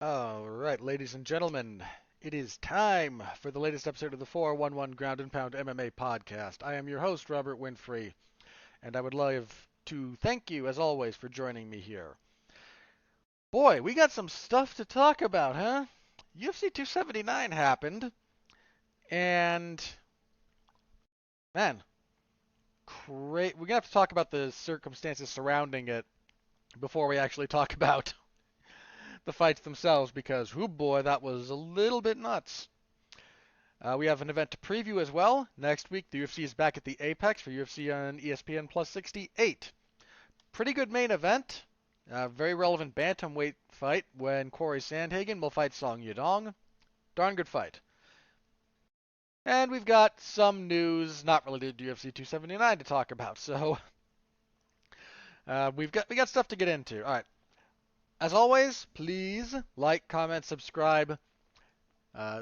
All right, ladies and gentlemen, it is time for the latest episode of the 411 Ground and Pound MMA podcast. I am your host, Robert Winfree, and I would love to thank you, as always, for joining me here. Boy, we got some stuff to talk about, huh? UFC 279 happened, and man, we're gonna have to talk about the circumstances surrounding it before we actually talk about the fights themselves, because, oh boy, that was a little bit nuts. We have an event to preview as well. Next week, the UFC is back at the Apex for UFC on ESPN Plus 68. Pretty good main event. Very relevant bantamweight fight when Cory Sandhagen will fight Song Yadong. Darn good fight. And we've got some news not related to UFC 279 to talk about. So we got stuff to get into. All right. As always, please like, comment, subscribe,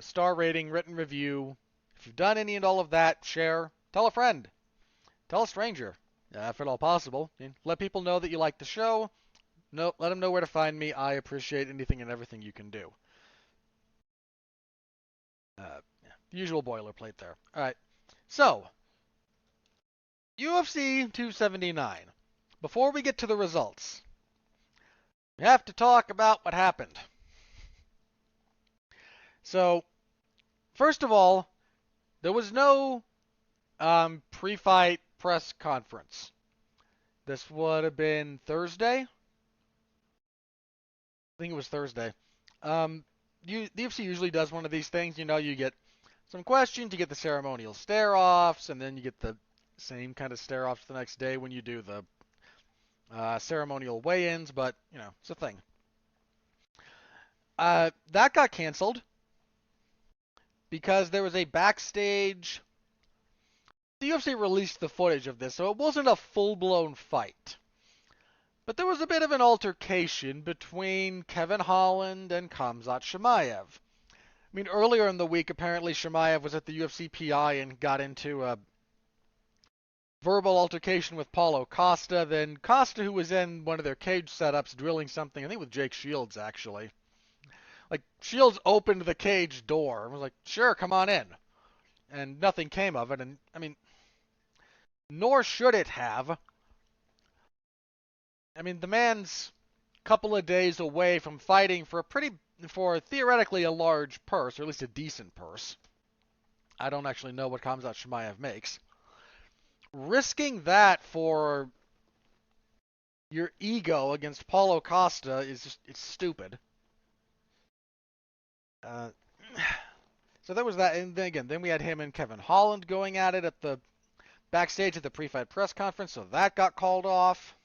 star rating, written review. If you've done any and all of that, share. Tell a friend. Tell a stranger, if at all possible. Let people know that you like the show. No, let them know where to find me. I appreciate anything and everything you can do. Usual boilerplate there. All right. So, UFC 279. Before we get to the results, we have to talk about what happened. So, first of all, there was no pre-fight press conference. This would have been Thursday. I think it was Thursday. The UFC usually does one of these things. You get some questions, you get the ceremonial stare-offs, and then you get the same kind of stare-offs the next day when you do the ceremonial weigh-ins, but, it's a thing. That got canceled because there was a backstage... The UFC released the footage of this, so it wasn't a full-blown fight. But there was a bit of an altercation between Kevin Holland and Khamzat Chimaev. I mean, earlier in the week, apparently Chimaev was at the UFC PI and got into a verbal altercation with Paulo Costa. Then Costa, who was in one of their cage setups drilling something, I think with Jake Shields, actually. Like, Shields opened the cage door and was like, sure, come on in. And nothing came of it. And, I mean, nor should it have. I mean, the man's a couple of days away from fighting for theoretically a large purse, or at least a decent purse. I don't actually know what Khamzat Chimaev makes. Risking that for your ego against Paulo Costa is it's stupid. So there was that, and then we had him and Kevin Holland going at it at the backstage at the pre-fight press conference, so that got called off.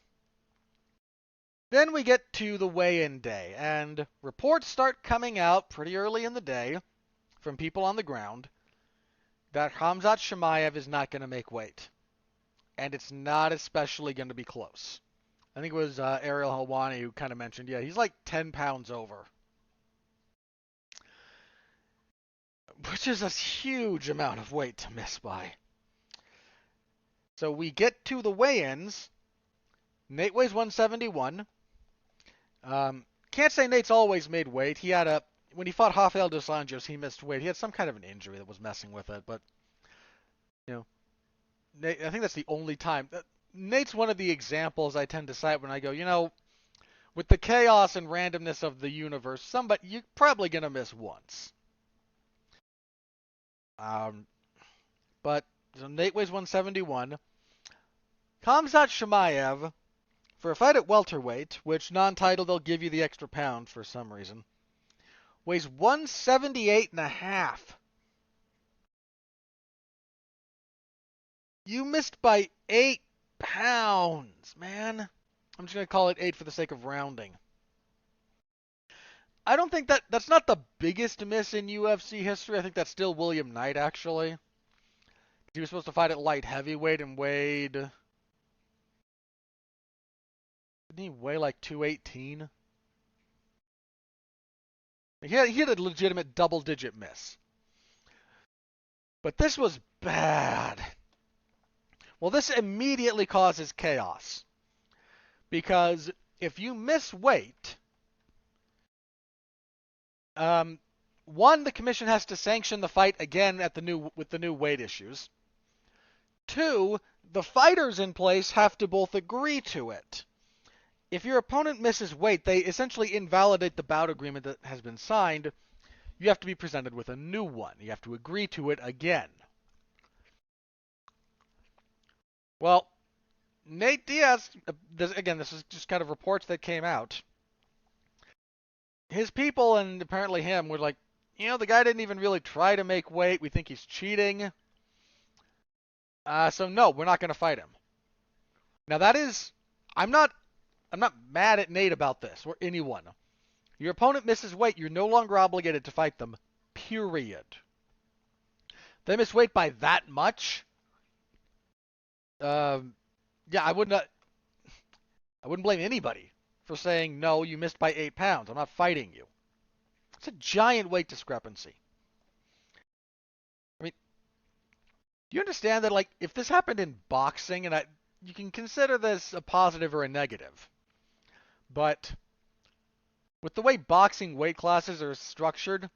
Then we get to the weigh-in day, and reports start coming out pretty early in the day from people on the ground that Khamzat Chimaev is not going to make weight. And it's not especially going to be close. I think it was Ariel Helwani who kind of mentioned, yeah, he's like 10 pounds over. Which is a huge amount of weight to miss by. So we get to the weigh-ins. Nate weighs 171. Can't say Nate's always made weight. When he fought Rafael dos Anjos, he missed weight. He had some kind of an injury that was messing with it, but, Nate, I think that's the only time. Nate's one of the examples I tend to cite when I go, with the chaos and randomness of the universe, you're probably going to miss once. But so Nate weighs 171. Khamzat Chimaev, for a fight at welterweight, which non-title they'll give you the extra pound for some reason, weighs 178.5. You missed by 8 pounds, man. I'm just going to call it 8 for the sake of rounding. I don't think that's not the biggest miss in UFC history. I think that's still William Knight, actually. He was supposed to fight at light heavyweight and weighed... Didn't he weigh like 218? He had a legitimate double-digit miss. But this was bad. Well, this immediately causes chaos. Because if you miss weight, Um, One, the commission has to sanction the fight again with the new weight issues. Two, the fighters in place have to both agree to it. If your opponent misses weight, they essentially invalidate the bout agreement that has been signed. You have to be presented with a new one. You have to agree to it again. Well, Nate Diaz, this is just kind of reports that came out. His people and apparently him were like, the guy didn't even really try to make weight. We think he's cheating. So no, we're not going to fight him. Now that is, I'm not mad at Nate about this or anyone. Your opponent misses weight, you're no longer obligated to fight them. Period. They miss weight by that much. Yeah, I wouldn't blame anybody for saying no. You missed by 8 pounds. I'm not fighting you. It's a giant weight discrepancy. I mean, do you understand that? Like, if this happened in boxing, and you can consider this a positive or a negative, but with the way boxing weight classes are structured,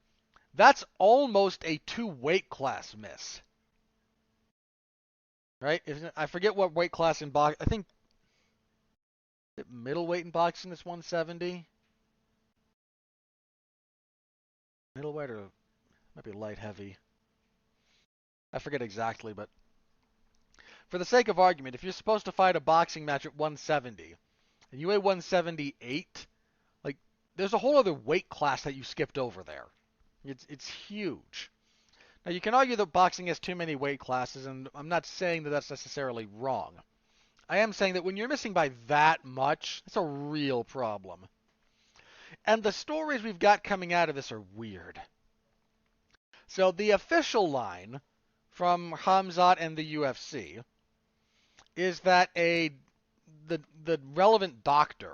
that's almost a 2 weight class miss. Right? I forget what weight class in boxing. I think middleweight in boxing is 170. Middleweight or might be light heavy. I forget exactly, but for the sake of argument, if you're supposed to fight a boxing match at 170 and you weigh 178, like there's a whole other weight class that you skipped over there. It's huge. Now you can argue that boxing has too many weight classes, and I'm not saying that that's necessarily wrong. I am saying that when you're missing by that much, it's a real problem. And the stories we've got coming out of this are weird. So the official line from Khamzat and the UFC is that the relevant doctor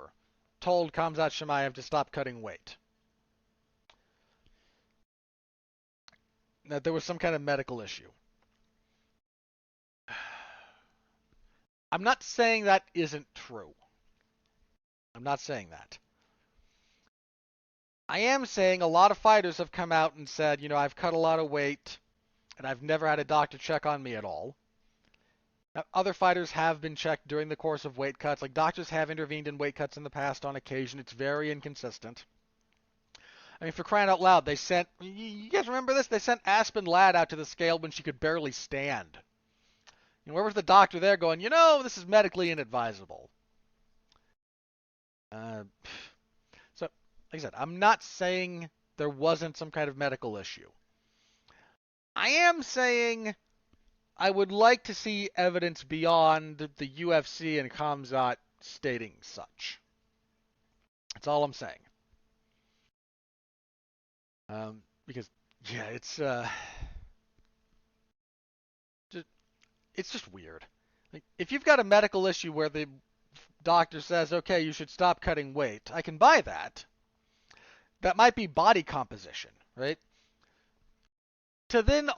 told Khamzat Chimaev to stop cutting weight. That there was some kind of medical issue. I'm not saying that isn't true. I'm not saying that. I am saying a lot of fighters have come out and said, I've cut a lot of weight, and I've never had a doctor check on me at all. Now, other fighters have been checked during the course of weight cuts. Like, doctors have intervened in weight cuts in the past on occasion. It's very inconsistent. I mean, for crying out loud, you guys remember this? They sent Aspen Ladd out to the scale when she could barely stand. Where was the doctor there going, this is medically inadvisable? So, like I said, I'm not saying there wasn't some kind of medical issue. I am saying I would like to see evidence beyond the UFC and Khamzat stating such. That's all I'm saying. Because, yeah, it's just weird. Like, if you've got a medical issue where the doctor says, okay, you should stop cutting weight, I can buy that. That might be body composition, right? To then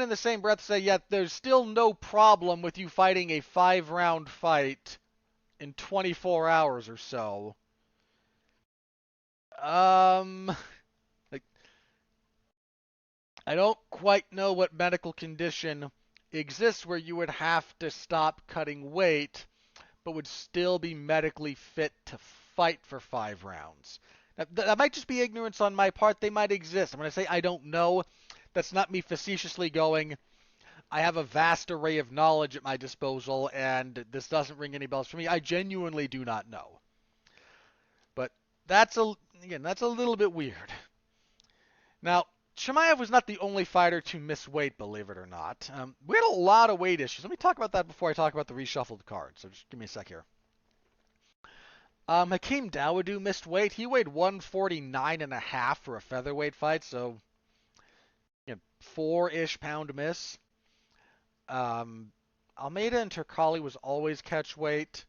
in the same breath say, yeah, there's still no problem with you fighting a 5-round fight in 24 hours or so. Like, I don't quite know what medical condition exists where you would have to stop cutting weight, but would still be medically fit to fight for 5 rounds. That might just be ignorance on my part. They might exist. I'm going to say I don't know. That's not me facetiously going, I have a vast array of knowledge at my disposal, and this doesn't ring any bells for me. I genuinely do not know. But that's a little bit weird. Now, Chimaev was not the only fighter to miss weight, believe it or not. We had a lot of weight issues. Let me talk about that before I talk about the reshuffled cards. So just give me a sec here. Hakeem Dawodu missed weight. He weighed 149.5 for a featherweight fight, so 4-ish pound miss. Almeida and Turkali was always catch weight.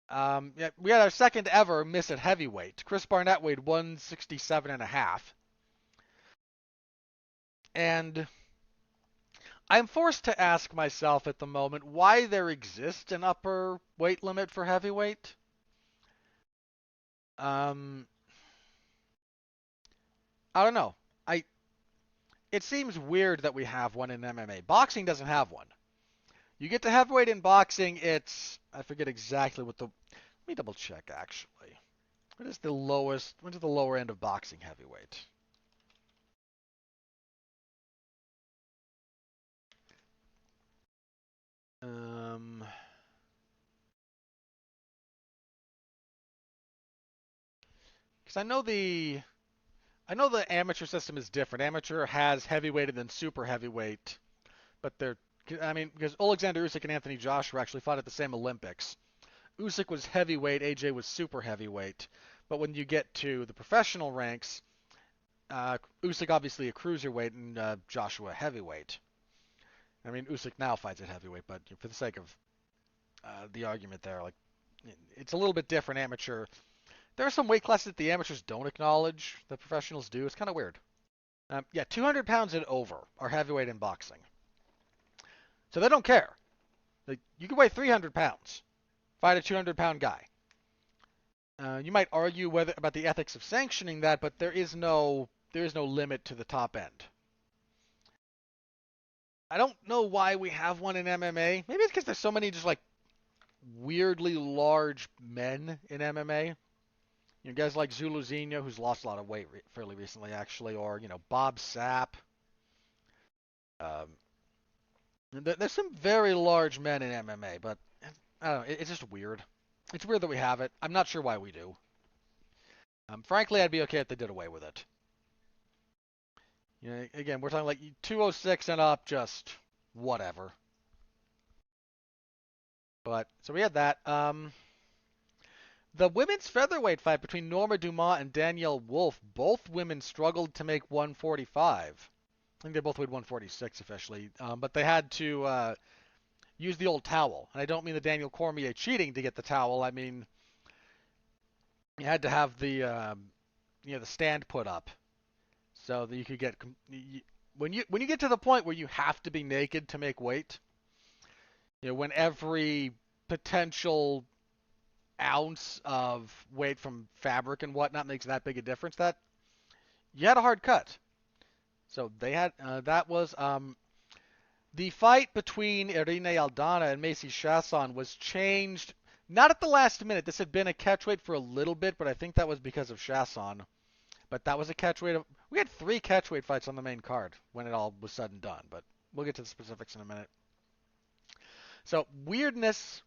Yeah, we had our second ever miss at heavyweight. Chris Barnett weighed 167.5. And I'm forced to ask myself at the moment why there exists an upper weight limit for heavyweight. I don't know. It seems weird that we have one in MMA. Boxing doesn't have one. You get to heavyweight in boxing, I forget exactly what let me double check actually. What is the lower end of boxing heavyweight? Because I know the amateur system is different. Amateur has heavyweight and then super heavyweight, but because Alexander Usyk and Anthony Joshua actually fought at the same Olympics. Usyk was heavyweight, AJ was super heavyweight, but when you get to the professional ranks, Usyk obviously a cruiserweight and Joshua heavyweight. I mean, Usyk now fights at heavyweight, but for the sake of the argument there, like it's a little bit different amateur. There are some weight classes that the amateurs don't acknowledge, the professionals do. It's kind of weird. Yeah, 200 pounds and over are heavyweight in boxing. So they don't care. Like, you can weigh 300 pounds, fight a 200-pound guy. You might argue about the ethics of sanctioning that, but there is no limit to the top end. I don't know why we have one in MMA. Maybe it's because there's so many just like weirdly large men in MMA. You know, guys like Zuluzinho, who's lost a lot of weight fairly recently, actually, or Bob Sapp. There's some very large men in MMA, but I don't know. It's just weird. It's weird that we have it. I'm not sure why we do. Frankly, I'd be okay if they did away with it. Again, we're talking like 206 and up, just whatever. But so we had that. The women's featherweight fight between Norma Dumont and Danielle Wolfe, both women struggled to make 145. I think they both weighed 146 officially, but they had to use the old towel. And I don't mean the Daniel Cormier cheating to get the towel. I mean you had to have the stand put up so that you could get when you get to the point where you have to be naked to make weight. When every potential ounce of weight from fabric and whatnot makes that big a difference, that you had a hard cut. So they had that was the fight between Irene Aldana and Macy Chasson was changed not at the last minute. This had been a catchweight for a little bit, but I think that was because of Chasson. But that was a catchweight. We had 3 catchweight fights on the main card when it all was said and done, but we'll get to the specifics in a minute. So weirdness.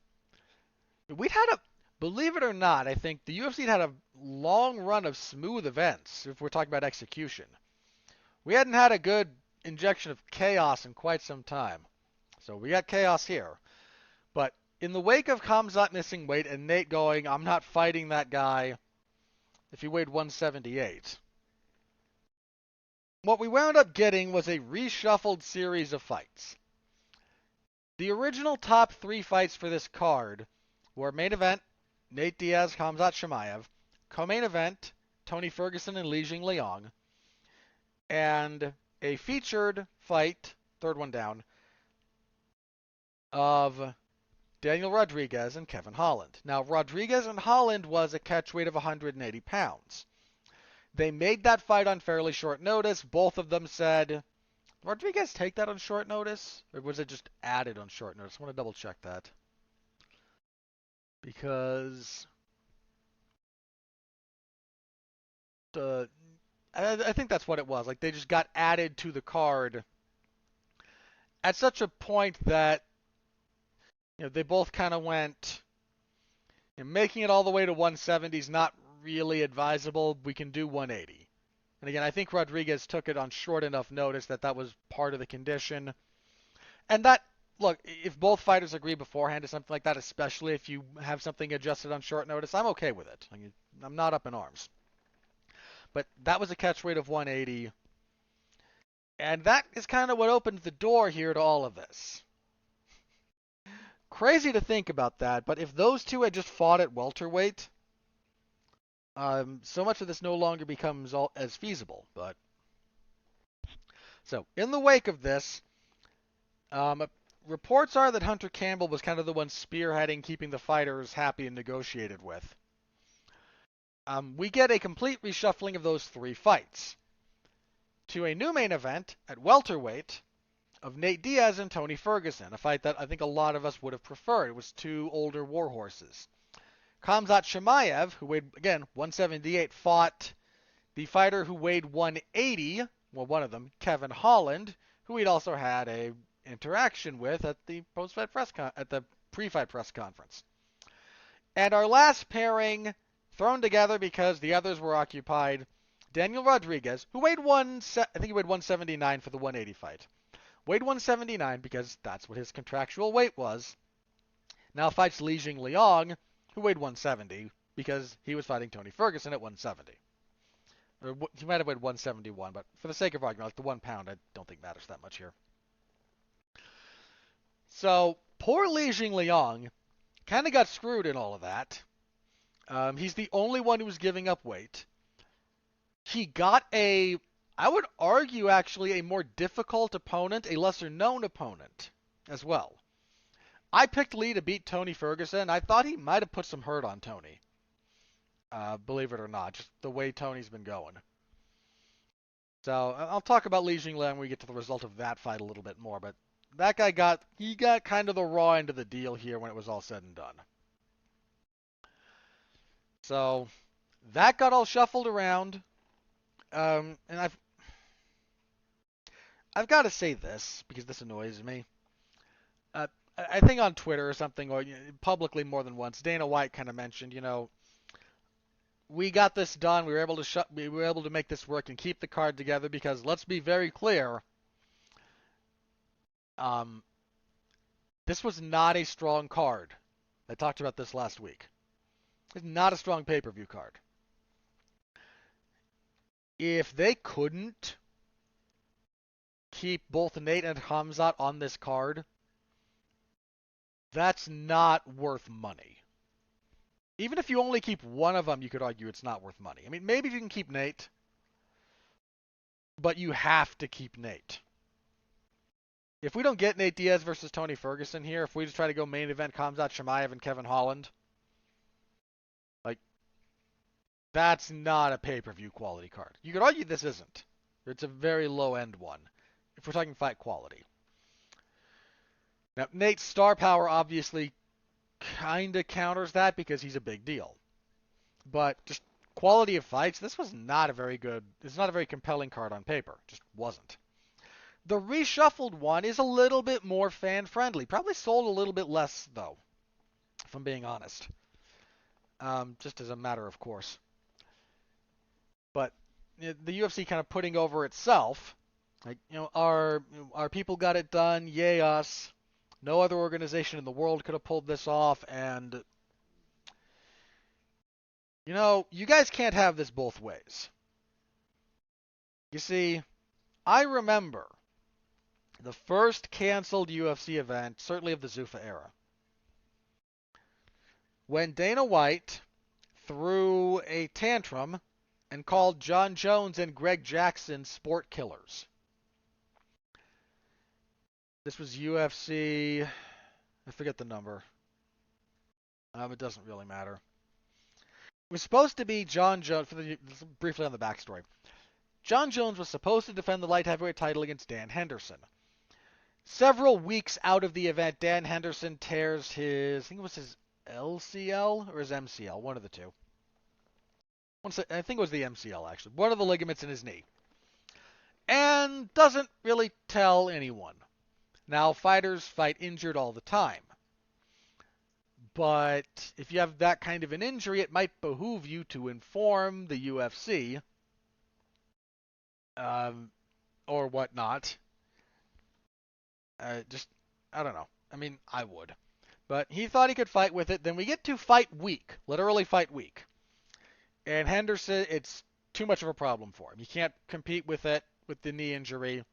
Believe it or not, I think the UFC had a long run of smooth events, if we're talking about execution. We hadn't had a good injection of chaos in quite some time. So we got chaos here. But in the wake of Khamzat missing weight and Nate going, I'm not fighting that guy if he weighed 178, what we wound up getting was a reshuffled series of fights. The original top 3 fights for this card were main event, Nate Diaz, Khamzat Chimaev, co-main event, Tony Ferguson and Li Jingliang, and a featured fight, third one down, of Daniel Rodriguez and Kevin Holland. Now, Rodriguez and Holland was a catchweight of 180 pounds. They made that fight on fairly short notice. Both of them said, Rodriguez take that on short notice? Or was it just added on short notice? I want to double check that. Because I think that's what it was. Like, they just got added to the card at such a point that they both kind of went, making it all the way to 170 is not really advisable. We can do 180. And again, I think Rodriguez took it on short enough notice that was part of the condition. And that, look, if both fighters agree beforehand to something like that, especially if you have something adjusted on short notice, I'm okay with it. I'm not up in arms. But that was a catchweight of 180. And that is kind of what opened the door here to all of this. Crazy to think about that, but if those two had just fought at welterweight, so much of this no longer becomes as feasible. But so in the wake of this, reports are that Hunter Campbell was kind of the one spearheading keeping the fighters happy and negotiated with. We get a complete reshuffling of those 3 fights. to a new main event at welterweight of Nate Diaz and Tony Ferguson, a fight that I think a lot of us would have preferred. It was two older warhorses. Khamzat Chimaev, who weighed, again, 178, fought the fighter who weighed 180, well, one of them, Kevin Holland, who we'd also had a interaction with at the pre-fight press conference. And our last pairing, thrown together because the others were occupied, Daniel Rodriguez, who weighed 179 for the 180 fight. Weighed 179 because that's what his contractual weight was. Now fights Li Jingliang, who weighed 170 because he was fighting Tony Ferguson at 170. Or he might have weighed 171, but for the sake of argument, like the 1 pound, I don't think matters that much here. So poor Li Jingliang kind of got screwed in all of that. He's the only one who was giving up weight. He got I would argue actually a more difficult opponent, a lesser known opponent as well. I picked Lee to beat Tony Ferguson. I thought he might have put some hurt on Tony. Believe it or not, just the way Tony's been going. So I'll talk about Li Jingliang when we get to the result of that fight a little bit more, but that guy got kind of the raw end of the deal here when it was all said and done. So that got all shuffled around. And I've got to say this because this annoys me. I think on Twitter or something, or publicly more than once, Dana White kind of mentioned, we got this done. We were able to make this work and keep the card together because let's be very clear. This was not a strong card. I talked about this last week. It's not a strong pay-per-view card. If they couldn't keep both Nate and Khamzat on this card, that's not worth money. Even if you only keep one of them, you could argue it's not worth money. I mean, maybe if you can keep Nate, but you have to keep Nate. If we don't get Nate Diaz versus Tony Ferguson here, if we just try to go main event Khamzat Chimaev and Kevin Holland, that's not a pay-per-view quality card. You could argue this isn't. It's a very low-end one, if we're talking fight quality. Now, Nate's star power obviously kind of counters that because he's a big deal. But just quality of fights, this was not a very good, it's not a very compelling card on paper. Just wasn't. The reshuffled one is a little bit more fan-friendly. Probably sold a little bit less, though, if I'm being honest. Just as a matter of course. But the UFC kind of putting over itself, our people got it done, yay us. No other organization in the world could have pulled this off, and you guys can't have this both ways. You see, I remember the first canceled UFC event, certainly of the Zuffa era, when Dana White threw a tantrum and called John Jones and Greg Jackson sport killers. This was UFC, I forget the number. It doesn't really matter. It was supposed to be John Jones, briefly on the backstory. John Jones was supposed to defend the light heavyweight title against Dan Henderson. Several weeks out of the event, Dan Henderson tears his, I think it was his LCL or his MCL, one of the two. I think it was the MCL, actually. One of the ligaments in his knee. And doesn't really tell anyone. Now, fighters fight injured all the time. But if you have that kind of an injury, it might behoove you to inform the UFC or whatnot. I don't know. I mean, I would. But he thought he could fight with it. Then we get to fight week. Literally fight week. And Henderson, it's too much of a problem for him. He can't compete with it, with the knee injury.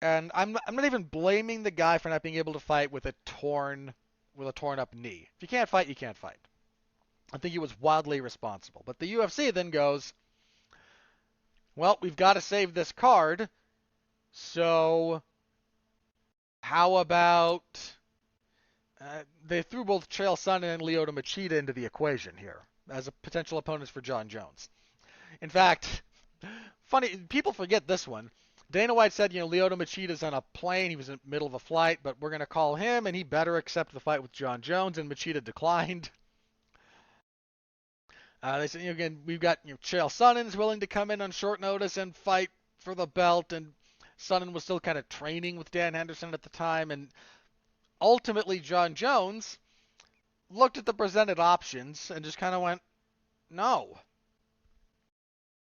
And I'm not even blaming the guy for not being able to fight with a torn up knee. If you can't fight, you can't fight. I think he was wildly irresponsible. But the UFC then goes, well, we've got to save this card. So how about they threw both Chael Sonnen and Lyoto Machida into the equation here as potential opponents for John Jones. In fact, funny, people forget this one. Dana White said, Lyoto Machida's on a plane. He was in the middle of a flight, but we're going to call him, and he better accept the fight with John Jones, and Machida declined. They said, again, we've got Chael Sonnen's willing to come in on short notice and fight for the belt, and Sonnen was still kind of training with Dan Henderson at the time, and ultimately John Jones looked at the presented options and just kind of went, no,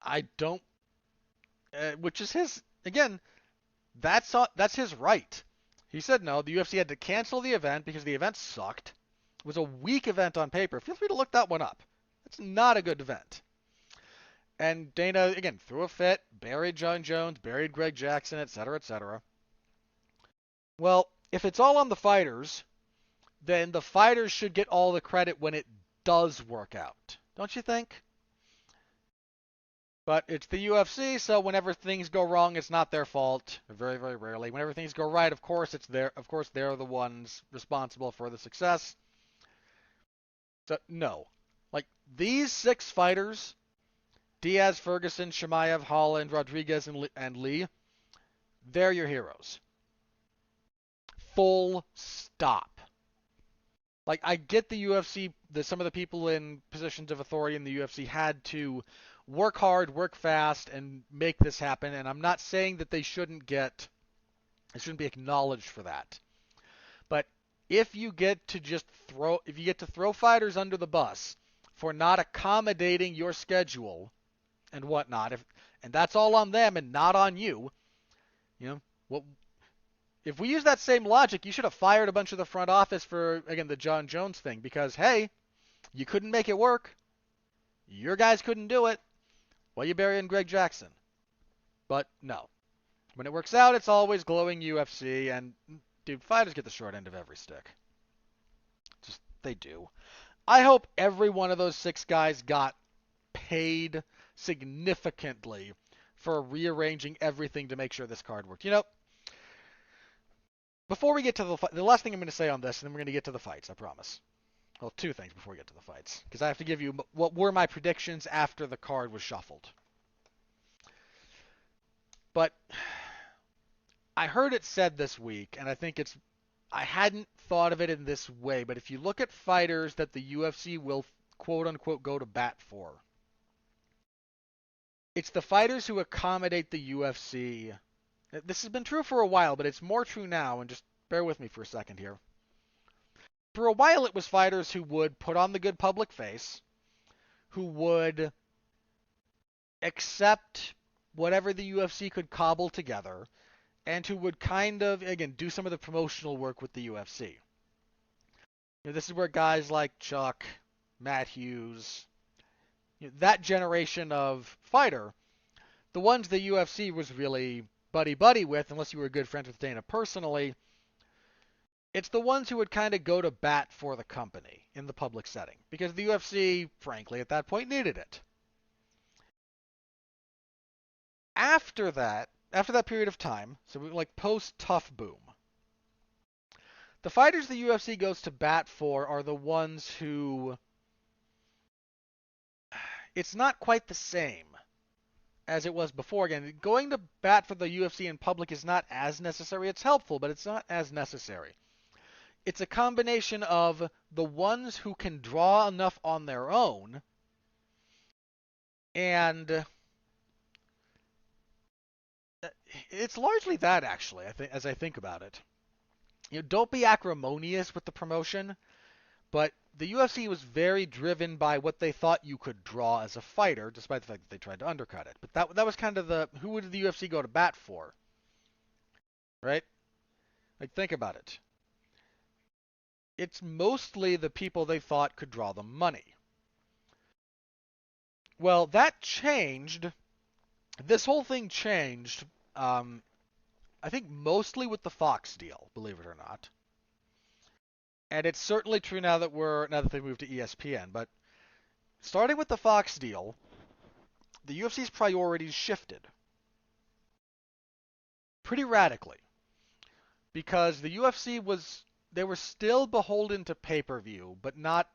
I don't, which is his, again, that's his right. He said no, the UFC had to cancel the event because the event sucked. It was a weak event on paper. Feel free to look that one up. It's not a good event. And Dana, again, threw a fit, buried John Jones, buried Greg Jackson, etc., etc. Well, if it's all on the fighters, then the fighters should get all the credit when it does work out. Don't you think? But it's the UFC, so whenever things go wrong, it's not their fault. Very, very rarely. Whenever things go right, of course, they're the ones responsible for the success. So, no. Like, these 6 fighters, Diaz, Ferguson, Chimaev, Holland, Rodriguez, and Lee, they're your heroes. Full stop. Like, I get the UFC, some of the people in positions of authority in the UFC had to work hard, work fast, and make this happen, and I'm not saying that they shouldn't be acknowledged for that. But if you get to throw fighters under the bus for not accommodating your schedule and whatnot, and that's all on them and not on you, if we use that same logic, you should have fired a bunch of the front office for, again, the John Jones thing, because, hey, you couldn't make it work. Your guys couldn't do it. Well, you bury in Greg Jackson. But no. When it works out, it's always glowing UFC, and, dude, fighters get the short end of every stick. Just, they do. I hope every one of those 6 guys got paid significantly for rearranging everything to make sure this card worked. Before we get to the last thing I'm going to say on this, and then we're going to get to the fights, I promise. Well, 2 things before we get to the fights, because I have to give you what were my predictions after the card was shuffled. But I heard it said this week, and I hadn't thought of it in this way, but if you look at fighters that the UFC will quote-unquote go to bat for, it's the fighters who accommodate the UFC. This has been true for a while, but it's more true now, and just bear with me for a second here. For a while, it was fighters who would put on the good public face, who would accept whatever the UFC could cobble together, and who would kind of, again, do some of the promotional work with the UFC. This is where guys like Chuck, Matt Hughes, that generation of fighter, the ones the UFC was really buddy-buddy with, unless you were good friends with Dana personally, it's the ones who would kind of go to bat for the company in the public setting. Because the UFC, frankly, at that point needed it. After that period of time, so like post-Tough Boom, the fighters the UFC goes to bat for are the ones who... It's not quite the same as it was before. Again, going to bat for the UFC in public is not as necessary. It's helpful, but it's not as necessary. It's a combination of the ones who can draw enough on their own, and it's largely that, actually, as I think about it. Don't be acrimonious with the promotion, but the UFC was very driven by what they thought you could draw as a fighter, despite the fact that they tried to undercut it. But that was kind of who would the UFC go to bat for? Right? Like, think about it. It's mostly the people they thought could draw them money. Well, that changed. This whole thing changed, I think mostly with the Fox deal, believe it or not. And it's certainly true now that they moved to ESPN. But starting with the Fox deal, the UFC's priorities shifted pretty radically. Because the UFC they were still beholden to pay-per-view, but not...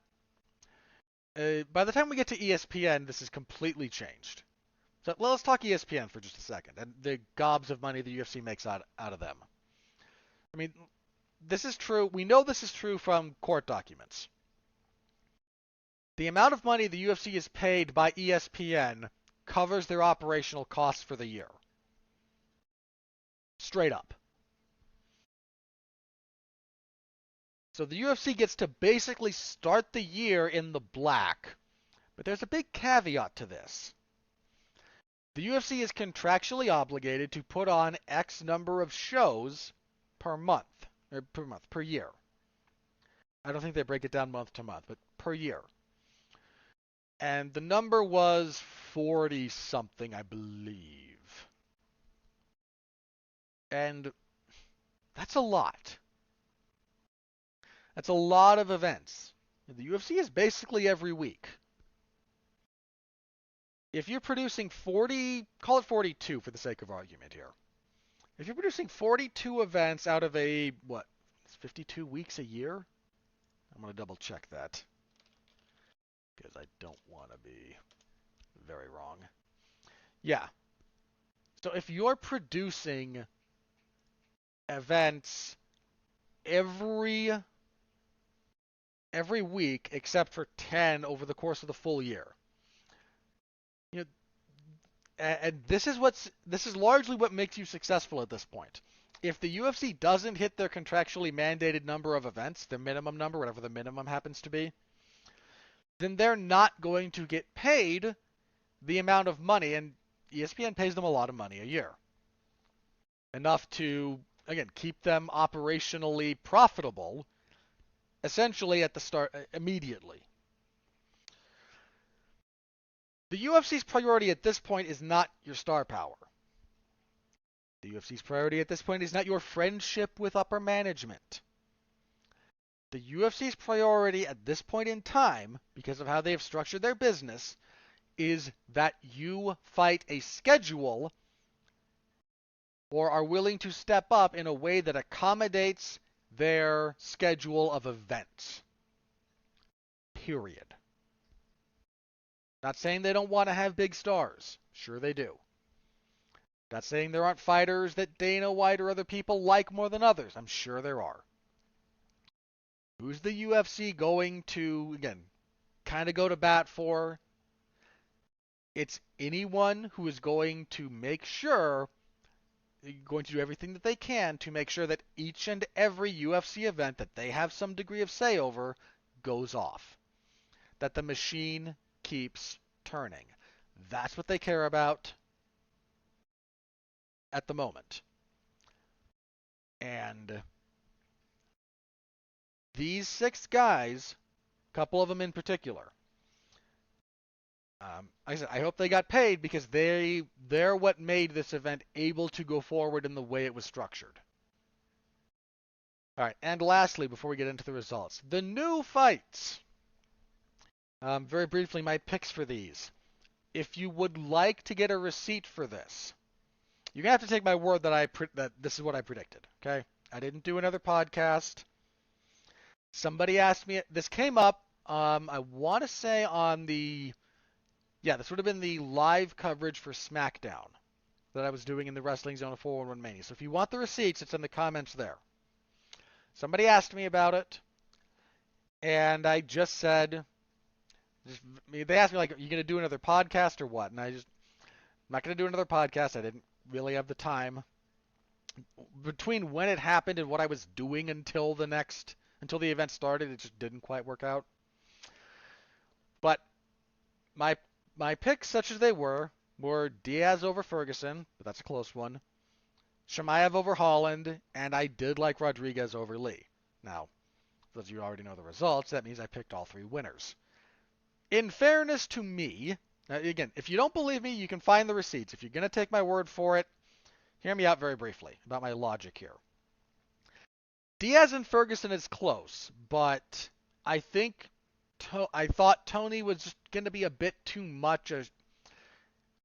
by the time we get to ESPN, this has completely changed. So let's talk ESPN for just a second and the gobs of money the UFC makes out of them. I mean, this is true. We know this is true from court documents. The amount of money the UFC is paid by ESPN covers their operational costs for the year. Straight up. So the UFC gets to basically start the year in the black, but there's a big caveat to this. The UFC is contractually obligated to put on X number of shows per month, per year. I don't think they break it down month to month, but per year. And the number was 40 something, I believe. And that's a lot. That's a lot of events. The UFC is basically every week. If you're producing 40, call it 42 for the sake of argument here. If you're producing 42 events out of a, 52 weeks a year? I'm going to double check that, because I don't want to be very wrong. Yeah. So if you're producing events every week except for 10 over the course of the full year, you know, and this is largely what makes you successful at this point. If the UFC doesn't hit their contractually mandated number of events, their minimum number, whatever the minimum happens to be, then they're not going to get paid the amount of money, and ESPN pays them a lot of money a year. Enough to, again, keep them operationally profitable, essentially at the start, immediately. The UFC's priority at this point is not your star power. The UFC's priority at this point is not your friendship with upper management. The UFC's priority at this point in time, because of how they have structured their business, is that you fight a schedule or are willing to step up in a way that accommodates their schedule of events. Period. Not saying they don't want to have big stars. Sure they do. Not saying there aren't fighters that Dana White or other people like more than others. I'm sure there are. Who's the UFC going to, again, kind of go to bat for? It's anyone who is going to make sure, going to do everything that they can to make sure that each and every UFC event that they have some degree of say over goes off. That the machine keeps turning. That's what they care about at the moment. And these 6 guys, a couple of them in particular, like I said, I hope they got paid because they're what made this event able to go forward in the way it was structured. All right, and lastly, before we get into the results, the new fights. Very briefly, my picks for these. If you would like to get a receipt for this, you're going to have to take my word that this is what I predicted, okay? I didn't do another podcast. Somebody asked me, this came up, I want to say on the, this would have been the live coverage for SmackDown that I was doing in the Wrestling Zone of 411 Mania. So if you want the receipts, it's in the comments there. Somebody asked me about it, and I just said, they asked me, like, are you going to do another podcast or what? And I'm not going to do another podcast. I didn't really have the time. Between when it happened and what I was doing until the event started, it just didn't quite work out. But my picks, such as they were Diaz over Ferguson, but that's a close one. Chimaev over Holland, and I did like Rodriguez over Lee. Now, as you already know the results, that means I picked all 3 winners. In fairness to me, again, if you don't believe me, you can find the receipts. If you're going to take my word for it, hear me out very briefly about my logic here. Diaz and Ferguson is close, but I thought Tony was just going to be a bit too much.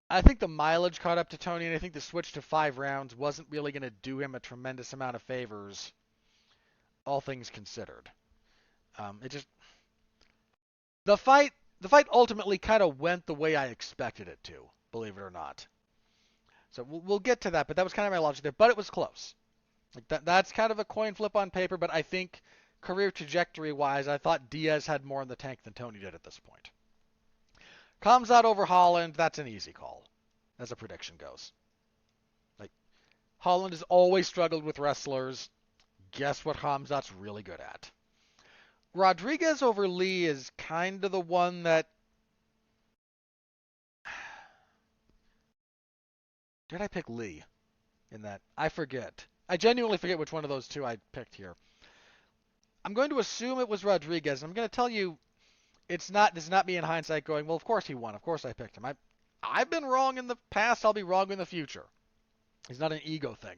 I think the mileage caught up to Tony, and I think the switch to 5 rounds wasn't really going to do him a tremendous amount of favors, all things considered. The fight ultimately kind of went the way I expected it to, believe it or not. So we'll get to that, but that was kind of my logic there. But it was close. Like that's kind of a coin flip on paper, but I think career trajectory-wise, I thought Diaz had more in the tank than Tony did at this point. Khamzat over Holland, that's an easy call, as a prediction goes. Like Holland has always struggled with wrestlers. Guess what Khamzat's really good at? Rodriguez over Lee is kind of the one that... Did I pick Lee in that? I forget. I genuinely forget which one of those two I picked here. I'm going to assume it was Rodriguez. I'm going to tell you, this is not me in hindsight going, well, of course he won. Of course I picked him. I've been wrong in the past. I'll be wrong in the future. It's not an ego thing.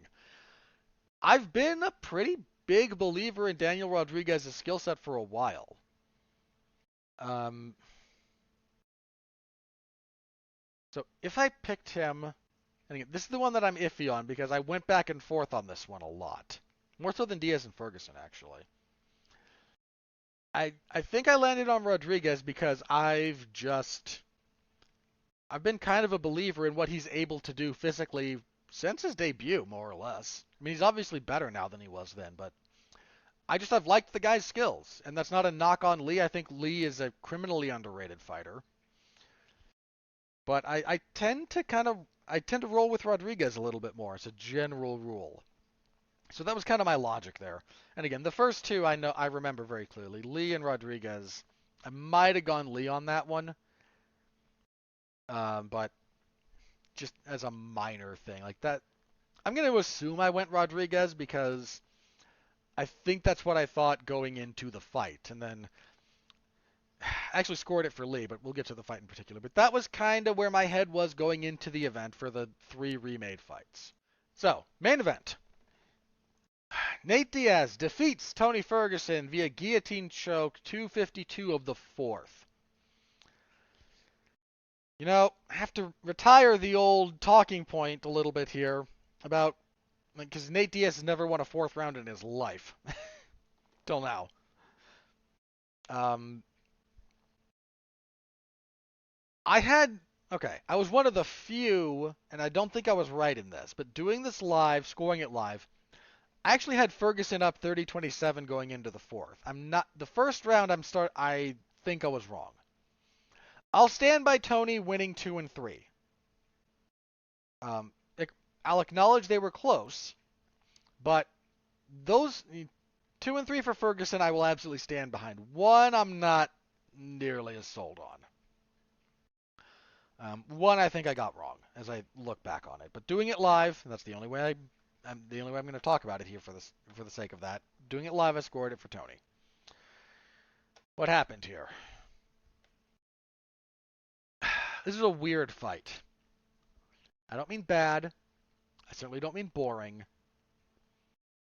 I've been a pretty big believer in Daniel Rodriguez's skill set for a while. So if I picked him, and again, this is the one that I'm iffy on because I went back and forth on this one a lot. More so than Diaz and Ferguson, actually. I think I landed on Rodriguez because I've been kind of a believer in what he's able to do physically since his debut, more or less. I mean, he's obviously better now than he was then, but I've liked the guy's skills, and that's not a knock on Lee. I think Lee is a criminally underrated fighter. But I tend to roll with Rodriguez a little bit more. It's a general rule. So that was kind of my logic there. And again, the first two I remember very clearly. Lee and Rodriguez. I might have gone Lee on that one. But just as a minor thing like that, I'm going to assume I went Rodriguez because I think that's what I thought going into the fight. And then I actually scored it for Lee, but we'll get to the fight in particular. But that was kind of where my head was going into the event for the 3 remade fights. So, main event. Nate Diaz defeats Tony Ferguson via guillotine choke, 252 of the 4th. You know, I have to retire the old talking point a little bit here about, because Nate Diaz has never won a 4th round in his life. Till now. I was one of the few, and I don't think I was right in this, but doing this live, scoring it live, I actually had Ferguson up 30-27 going into the 4th. The first round I think I was wrong. I'll stand by Tony winning 2 and 3. I'll acknowledge they were close, but those 2 and 3 for Ferguson I will absolutely stand behind. 1 I'm not nearly as sold on. 1 I think I got wrong as I look back on it, but doing it live, that's the only way I'm going to talk about it here for the sake of that. Doing it live, I scored it for Tony. What happened here? This is a weird fight. I don't mean bad. I certainly don't mean boring.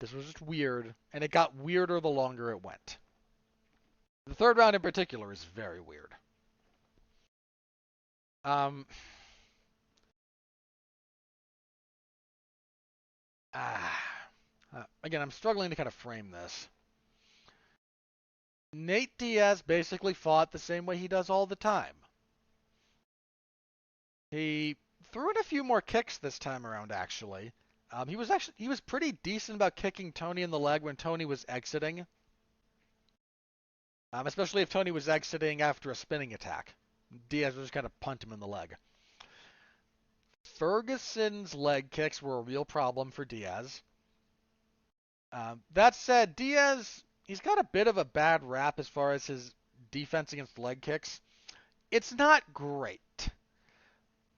This was just weird, and it got weirder the longer it went. The 3rd round in particular is very weird. Again, I'm struggling to kind of frame this. Nate Diaz basically fought the same way he does all the time. He threw in a few more kicks this time around, actually. He was pretty decent about kicking Tony in the leg when Tony was exiting. Especially if Tony was exiting after a spinning attack. Diaz would just kind of punt him in the leg. Ferguson's leg kicks were a real problem for Diaz. That said, Diaz, he's got a bit of a bad rap as far as his defense against leg kicks. It's not great,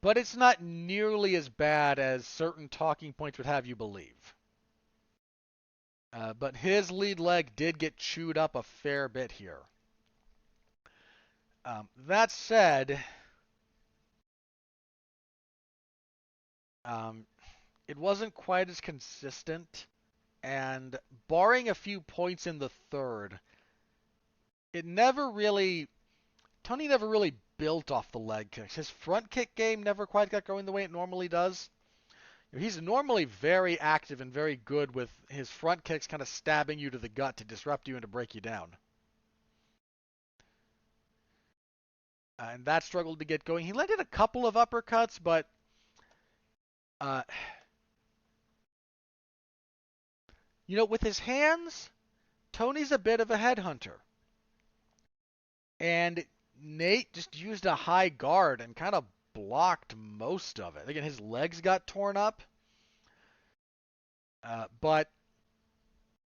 but it's not nearly as bad as certain talking points would have you believe. But his lead leg did get chewed up a fair bit here. That said, it wasn't quite as consistent, and barring a few points in the 3rd, Tony never really built off the leg kicks. His front kick game never quite got going the way it normally does. He's normally very active and very good with his front kicks kind of stabbing you to the gut to disrupt you and to break you down. and that struggled to get going. He landed a couple of uppercuts, but uh, with his hands, Tony's a bit of a headhunter. And Nate just used a high guard and kind of blocked most of it. Again, his legs got torn up. But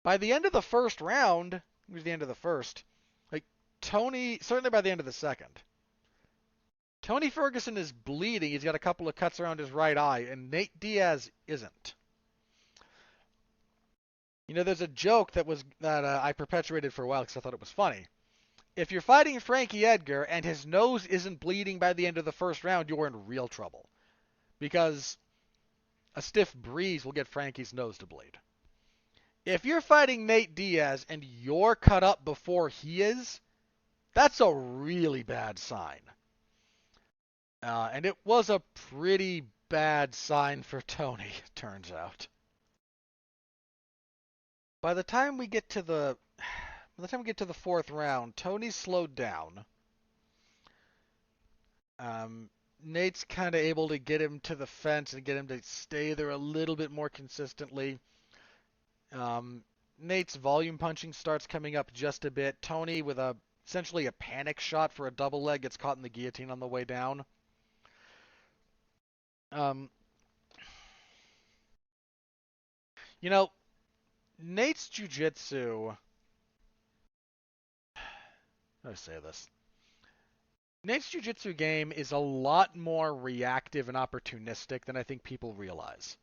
by the end of the first round, it was the end of the first, like Tony, certainly by the end of the second, Tony Ferguson is bleeding. He's got a couple of cuts around his right eye, and Nate Diaz isn't. There's a joke that I perpetuated for a while because I thought it was funny. If you're fighting Frankie Edgar and his nose isn't bleeding by the end of the first round, you're in real trouble. Because a stiff breeze will get Frankie's nose to bleed. If you're fighting Nate Diaz and you're cut up before he is, that's a really bad sign. And it was a pretty bad sign for Tony, it turns out. By the time we get to the fourth round, Tony's slowed down. Nate's kind of able to get him to the fence and get him to stay there a little bit more consistently. Nate's volume punching starts coming up just a bit. Tony, with essentially a panic shot for a double leg, gets caught in the guillotine on the way down. Nate's jiu-jitsu... How do I say this? Nate's jiu-jitsu game is a lot more reactive and opportunistic than I think people realize.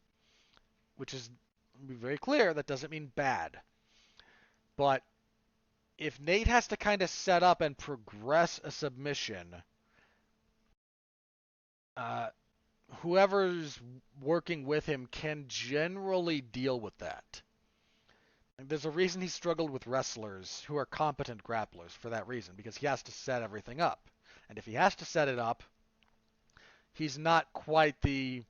Which is, to be very clear, that doesn't mean bad. But if Nate has to kind of set up and progress a submission, whoever's working with him can generally deal with that. And there's a reason he struggled with wrestlers who are competent grapplers for that reason, because he has to set everything up. And if he has to set it up, he's not quite the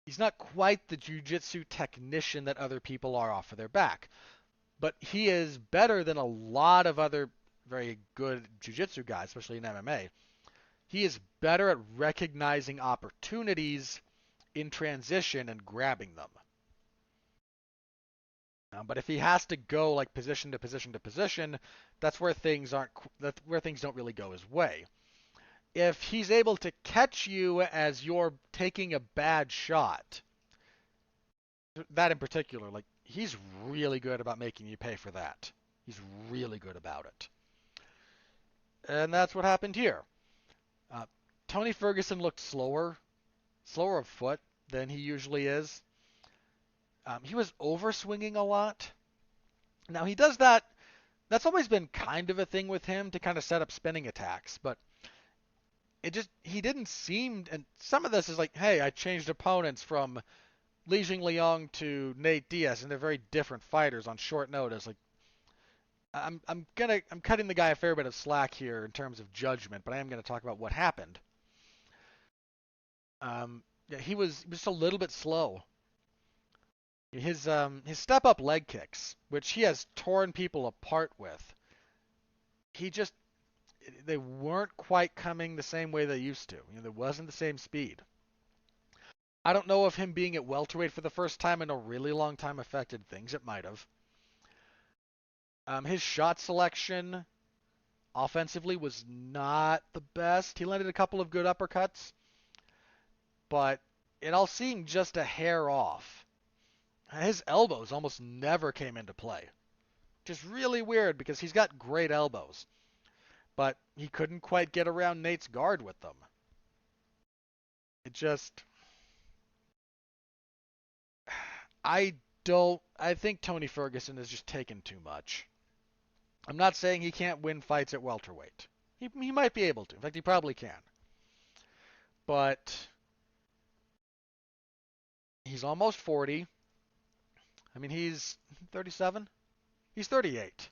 jiu-jitsu technician that other people are off of their back. But he is better than a lot of other very good jiu-jitsu guys, especially in MMA. He is better at recognizing opportunities in transition and grabbing them. But if he has to go like position to position to position, that's where things don't really go his way. If he's able to catch you as you're taking a bad shot, that in particular, like he's really good about making you pay for that. He's really good about it. And that's what happened here. Tony Ferguson looked slower of foot than he usually is. He was overswinging a lot. Now he does that. That's always been kind of a thing with him to kind of set up spinning attacks, but he didn't seem, and some of this is like, hey, I changed opponents from Li Jingliang to Nate Diaz, and they're very different fighters on short notice. Like, I'm cutting the guy a fair bit of slack here in terms of judgment, but I am gonna talk about what happened. Yeah, he was just a little bit slow. His step up leg kicks, which he has torn people apart with, they weren't quite coming the same way they used to. There wasn't the same speed. I don't know if him being at welterweight for the first time in a really long time affected things. It might have. His shot selection offensively was not the best. He landed a couple of good uppercuts, but it all seemed just a hair off. His elbows almost never came into play. Just really weird because he's got great elbows. But he couldn't quite get around Nate's guard with them. I think Tony Ferguson has just taken too much. I'm not saying he can't win fights at welterweight. He might be able to. In fact, he probably can. But he's almost 40. I mean, he's 37? He's 38.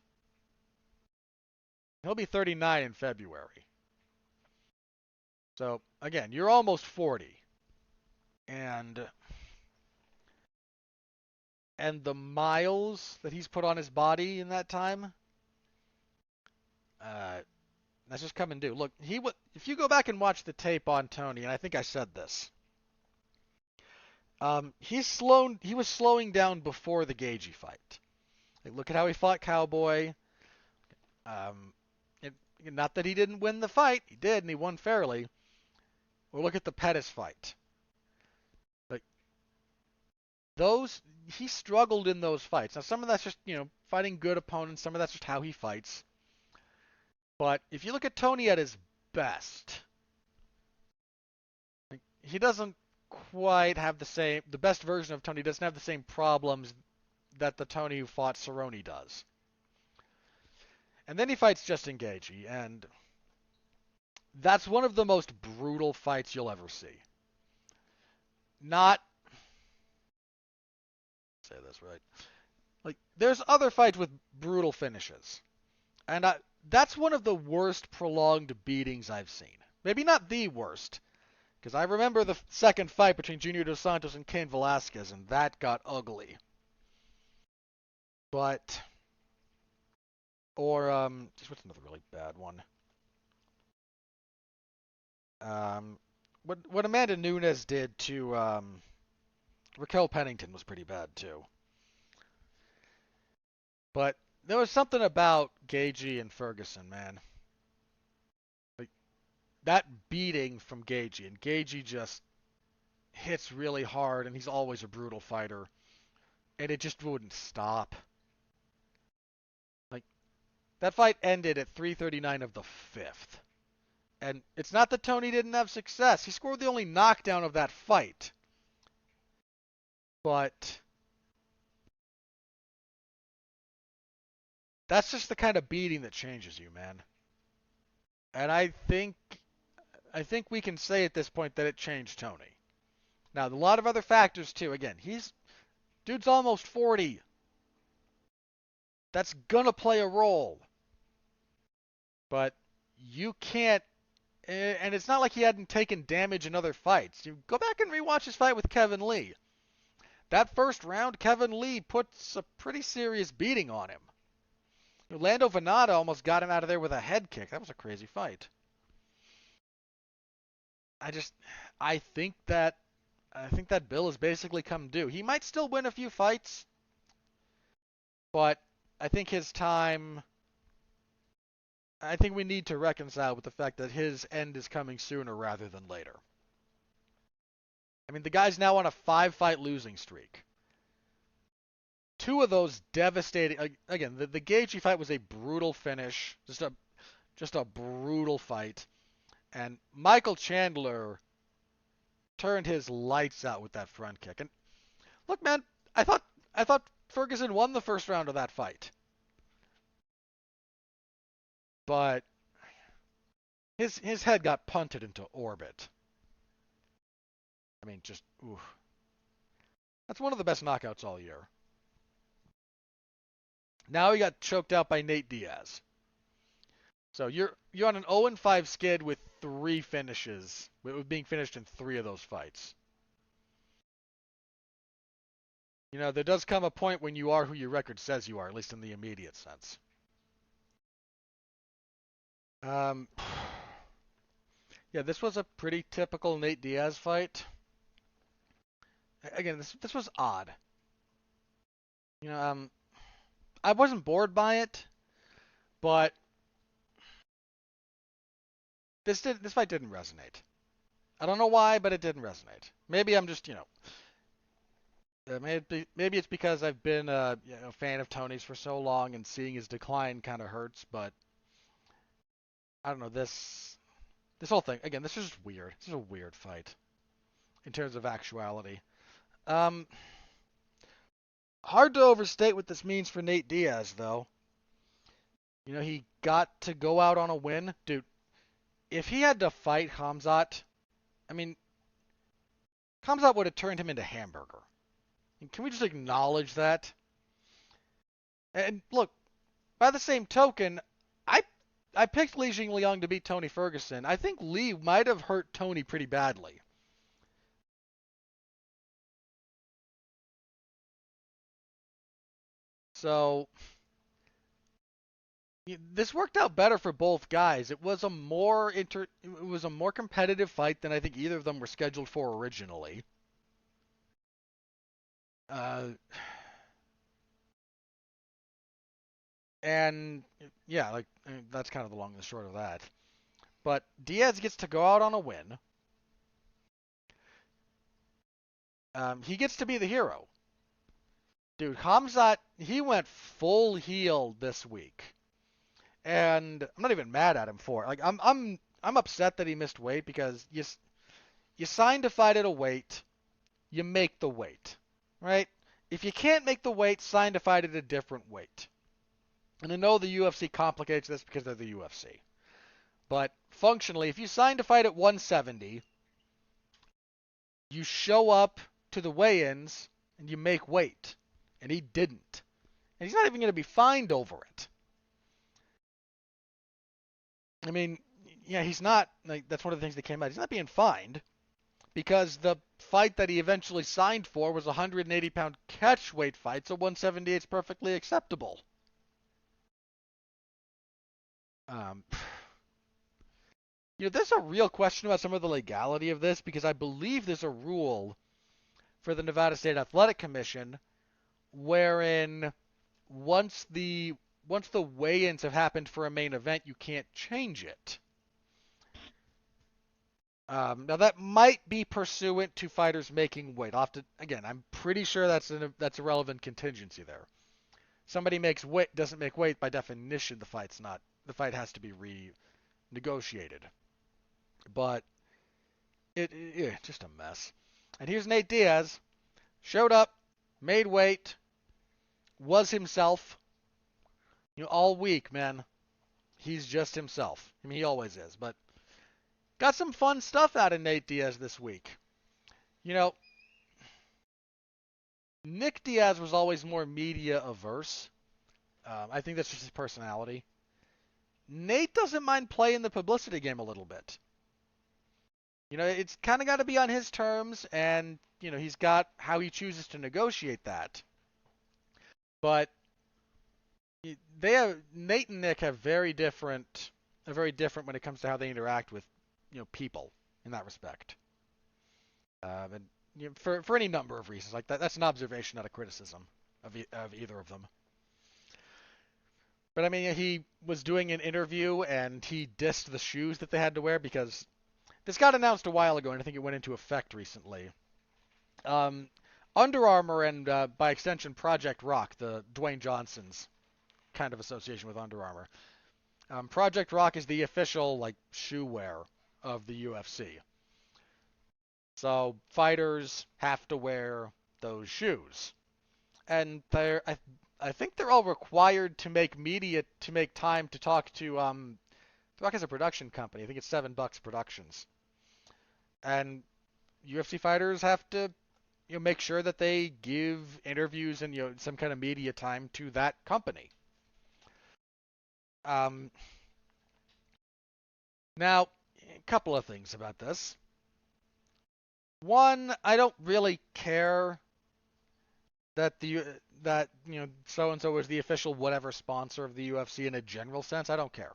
He'll be 39 in February. So, again, you're almost 40. And the miles that he's put on his body in that time, That's just come and do. Look, if you go back and watch the tape on Tony, and I think I said this, he was slowing down before the Gagey fight. Like, look at how he fought Cowboy. Um, it, Not that he didn't win the fight, he did, and he won fairly. Or look at the Pettis fight. Like he struggled in those fights. Now, some of that's just fighting good opponents. Some of that's just how he fights. But if you look at Tony at his best, he doesn't quite have the best version of Tony doesn't have the same problems that the Tony who fought Cerrone does. And then he fights Justin Gaethje, and that's one of the most brutal fights you'll ever see. Not say this right. Like, there's other fights with brutal finishes. And that's one of the worst prolonged beatings I've seen. Maybe not the worst, because I remember the second fight between Junior Dos Santos and Cain Velasquez, and that got ugly. But, just what's another really bad one? What Amanda Nunes did to Raquel Pennington was pretty bad too. But there was something about Gaethje and Ferguson, man. Like, that beating from Gaethje, and Gaethje just hits really hard, and he's always a brutal fighter, and it just wouldn't stop. Like, that fight ended at 3:39 of the fifth. And it's not that Tony didn't have success. He scored the only knockdown of that fight. But that's just the kind of beating that changes you, man. And I think we can say at this point that it changed Tony. Now, a lot of other factors too. Again, dude's almost 40. That's gonna play a role. But you can't, and it's not like he hadn't taken damage in other fights. You go back and rewatch his fight with Kevin Lee. That first round, Kevin Lee puts a pretty serious beating on him. Lando Venata almost got him out of there with a head kick. That was a crazy fight. I think that bill has basically come due. He might still win a few fights, but I think I think we need to reconcile with the fact that his end is coming sooner rather than later. I mean, the guy's now on a 5-fight losing streak. 2 of those devastating. Again, the Gaethje fight was a brutal finish, just a brutal fight, and Michael Chandler turned his lights out with that front kick. And look, man, I thought Ferguson won the first round of that fight, but his head got punted into orbit. I mean, just ooh. That's one of the best knockouts all year. Now he got choked out by Nate Diaz. So you're on an 0-5 skid with 3 finishes, with being finished in 3 of those fights. There does come a point when you are who your record says you are, at least in the immediate sense. Yeah, this was a pretty typical Nate Diaz fight. Again, this was odd. I wasn't bored by it, but this fight didn't resonate. I don't know why, but it didn't resonate. Maybe I'm just maybe it's because I've been a fan of Tony's for so long, and seeing his decline kind of hurts. But I don't know, this whole thing again. This is just weird. This is a weird fight in terms of actuality. Hard to overstate what this means for Nate Diaz, though. He got to go out on a win. Dude, if he had to fight Khamzat, I mean, Khamzat would have turned him into Hamburger. Can we just acknowledge that? And look, by the same token, I picked Li Jingliang to beat Tony Ferguson. I think Lee might have hurt Tony pretty badly. So, This worked out better for both guys. It was a more competitive fight than I think either of them were scheduled for originally. Uh, and yeah, that's kind of the long and the short of that. But Diaz gets to go out on a win. He gets to be the hero. Dude, Hamzat, he went full heel this week. And I'm not even mad at him for it. I'm upset that he missed weight because you signed to fight at a weight, you make the weight, right? If you can't make the weight, sign to fight at a different weight. And I know the UFC complicates this because they're the UFC. But functionally, if you sign to fight at 170, you show up to the weigh-ins and you make weight. And he didn't. And he's not even going to be fined over it. I mean, yeah, he's not, like, that's one of the things that came out. He's not being fined because the fight that he eventually signed for was a 180-pound catch weight fight, so 178 is perfectly acceptable. Um, there's a real question about some of the legality of this because I believe there's a rule for the Nevada State Athletic Commission wherein once the weigh-ins have happened for a main event, you can't change it. Now that might be pursuant to fighters making weight. Again, I'm pretty sure that's a relevant contingency there. Somebody doesn't make weight, by definition the fight has to be renegotiated. But just a mess. And here's Nate Diaz, showed up, made weight, was himself. All week, man. He's just himself. I mean, he always is, but got some fun stuff out of Nate Diaz this week. Nick Diaz was always more media averse. I think that's just his personality. Nate doesn't mind playing the publicity game a little bit. It's kind of got to be on his terms, and he's got how he chooses to negotiate that. But Nate and Nick are very different when it comes to how they interact with people in that respect. And for any number of reasons, like that's an observation, not a criticism of either of them. But I mean, he was doing an interview and he dissed the shoes that they had to wear because this got announced a while ago and I think it went into effect recently. Under Armour and by extension Project Rock, the Dwayne Johnson's kind of association with Under Armour. Project Rock is the official shoe wear of the UFC. So fighters have to wear those shoes, and I think they're all required to make time to talk to Rock has a production company. I think it's $7 Productions, and UFC fighters have to make sure that they give interviews and some kind of media time to that company. Now, a couple of things about this. One, I don't really care that so and so is the official whatever sponsor of the UFC in a general sense. I don't care.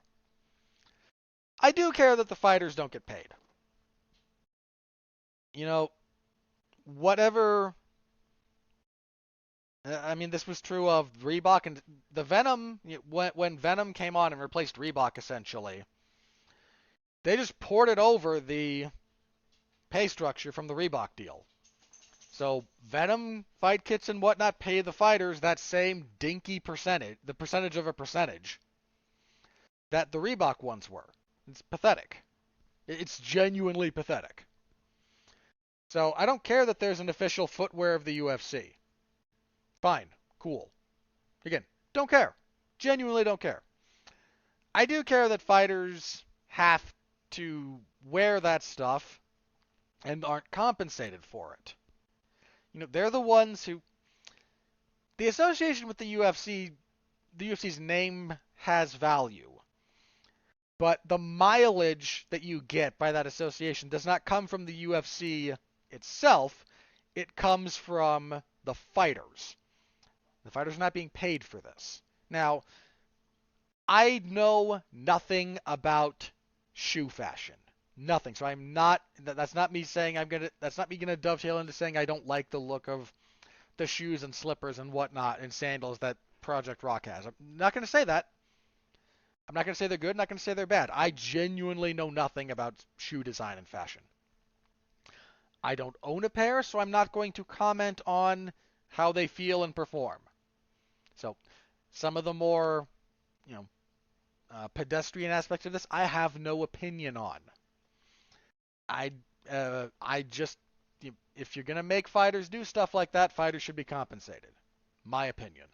I do care that the fighters don't get paid. Whatever. I mean, this was true of Reebok and the Venom. When Venom came on and replaced Reebok, essentially, they just ported over the pay structure from the Reebok deal. So Venom fight kits and whatnot pay the fighters that same dinky percentage, the percentage of a percentage that the Reebok ones were. It's pathetic. It's genuinely pathetic. So I don't care that there's an official footwear of the UFC. Fine. Cool. Again, don't care. Genuinely don't care. I do care that fighters have to wear that stuff and aren't compensated for it. They're the ones who... The association with the UFC's name has value. But the mileage that you get by that association does not come from the UFC itself. It comes from the fighters. The fighters are not being paid for this. Now, I know nothing about shoe fashion. Nothing. So I'm not. That's not me saying I'm gonna. That's not me gonna dovetail into saying I don't like the look of the shoes and slippers and whatnot and sandals that Project Rock has. I'm not gonna say that. I'm not gonna say they're good. I'm not gonna say they're bad. I genuinely know nothing about shoe design and fashion. I don't own a pair, so I'm not going to comment on how they feel and perform. So some of the more, you know, pedestrian aspects of this, I have no opinion on. I just, if you're gonna make fighters do stuff like that, fighters should be compensated. My opinion.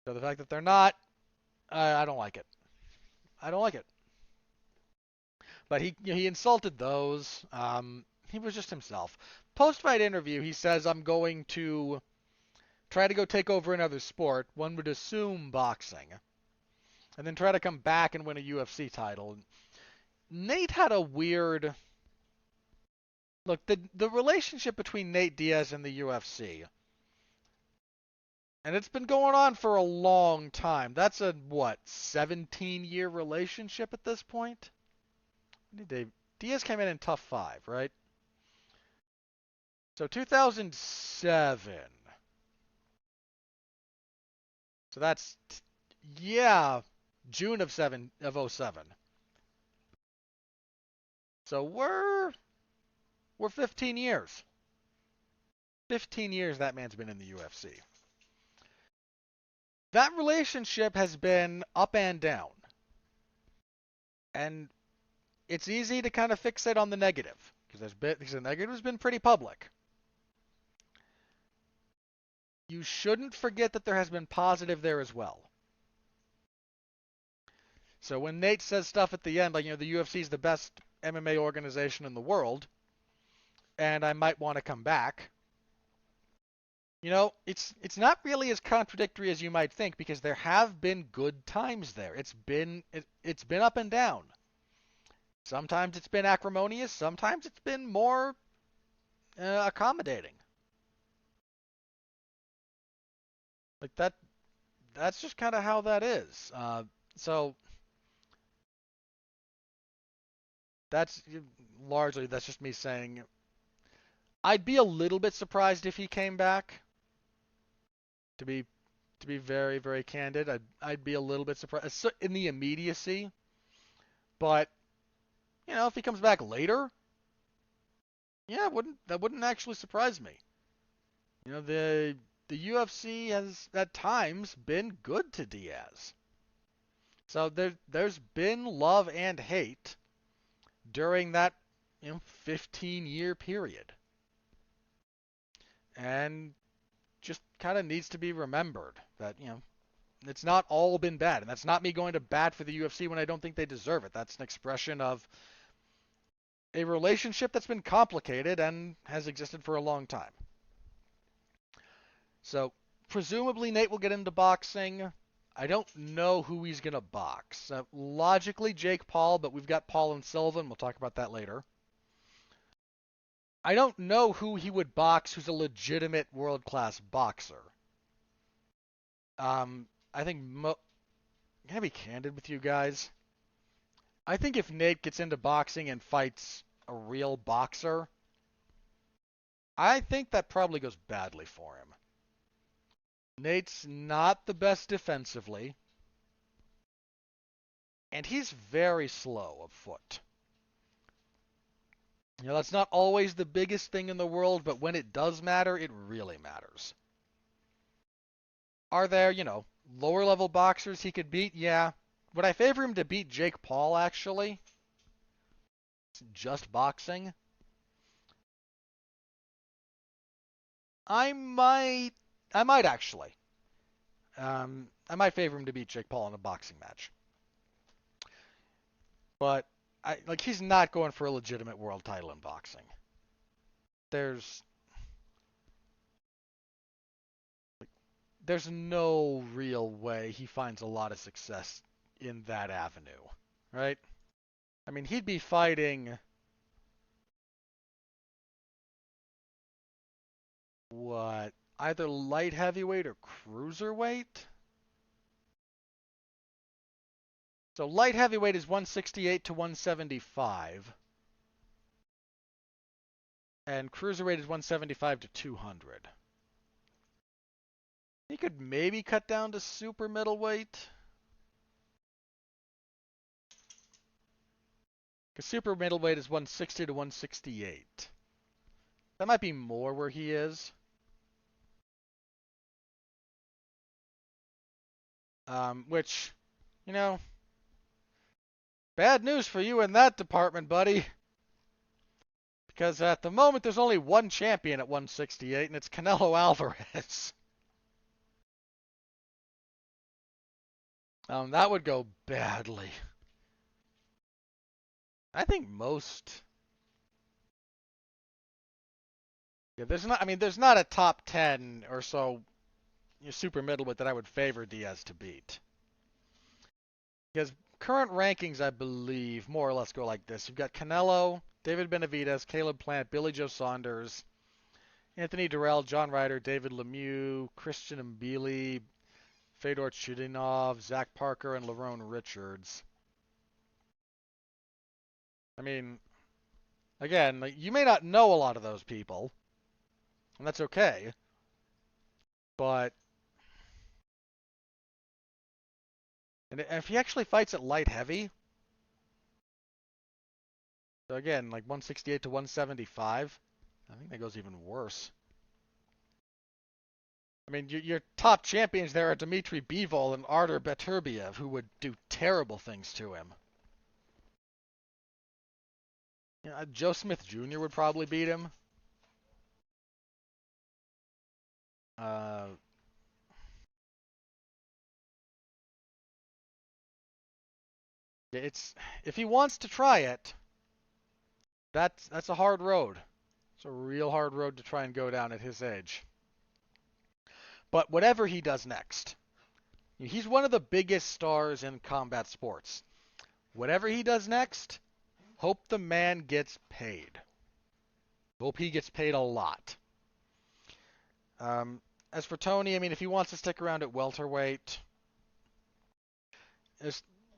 So the fact that they're not, I don't like it. I don't like it. But he insulted those. He was just himself. Post-fight interview, he says, "I'm going to try to go take over another sport. One would assume boxing, and then try to come back and win a UFC title." Nate had a weird look. The relationship between Nate Diaz and the UFC, and it's been going on for a long time. That's a what 17-year relationship at this point. Diaz came in Tough 5, right? So 2007. So that's yeah, June of '07. So we're 15 years. 15 years that man's been in the UFC. That relationship has been up and down. And it's easy to kind of fixate on the negative because the negative has been pretty public. You shouldn't forget that there has been positive there as well. So when Nate says stuff at the end like, the UFC is the best MMA organization in the world and I might want to come back, it's not really as contradictory as you might think because there have been good times there. It's been up and down. Sometimes it's been acrimonious, sometimes it's been more accommodating. Like that's just kind of how that is. So that's that's just me saying I'd be a little bit surprised if he came back. To be very very candid, I'd be a little bit surprised in the immediacy. But if he comes back later, yeah, that wouldn't actually surprise me. The UFC has at times been good to Diaz. So there's been love and hate during that 15-year period. And just kind of needs to be remembered that, it's not all been bad. And that's not me going to bat for the UFC when I don't think they deserve it. That's an expression of a relationship that's been complicated and has existed for a long time. So, presumably Nate will get into boxing. I don't know who he's going to box. Logically, Jake Paul, but we've got Paul and Silva, and we'll talk about that later. I don't know who he would box who's a legitimate world-class boxer. I think, can I be candid with you guys? I think if Nate gets into boxing and fights a real boxer, I think that probably goes badly for him. Nate's not the best defensively, and he's very slow of foot. That's not always the biggest thing in the world, but when it does matter, it really matters. Are there, lower level boxers he could beat? Yeah. Would I favor him to beat Jake Paul, actually? Just boxing? I might. I might actually. I might favor him to beat Jake Paul in a boxing match. But he's not going for a legitimate world title in boxing. There's there's no real way he finds a lot of success in that avenue, right? I mean, he'd be fighting what? Either light heavyweight or cruiserweight? So light heavyweight is 168 to 175. And cruiserweight is 175 to 200. He could maybe cut down to super middleweight. Because super middleweight is 160 to 168. That might be more where he is. Which, you know, bad news for you in that department, buddy. Because at the moment, there's only one champion at 168, and it's Canelo Alvarez. That would go badly. I think most... Yeah, there's not a top 10 or so super middleweight that I would favor Diaz to beat. Because current rankings, I believe, more or less go like this. You've got Canelo, David Benavidez, Caleb Plant, Billy Joe Saunders, Anthony Durrell, John Ryder, David Lemieux, Christian Mbili, Fedor Chudinov, Zach Parker, and Lerone Richards. I mean, again, like, you may not know a lot of those people, and that's okay. But and if he actually fights at light heavy, so again, like 168 to 175, I think that goes even worse. I mean, your top champions there are Dmitry Bivol and Artur Beterbiev, who would do terrible things to him. Joe Smith Jr. would probably beat him. If he wants to try it, that's a hard road. It's a real hard road to try and go down at his age. But whatever he does next, he's one of the biggest stars in combat sports. Whatever he does next, hope the man gets paid. Hope he gets paid a lot. As for Tony, I mean, if he wants to stick around at welterweight,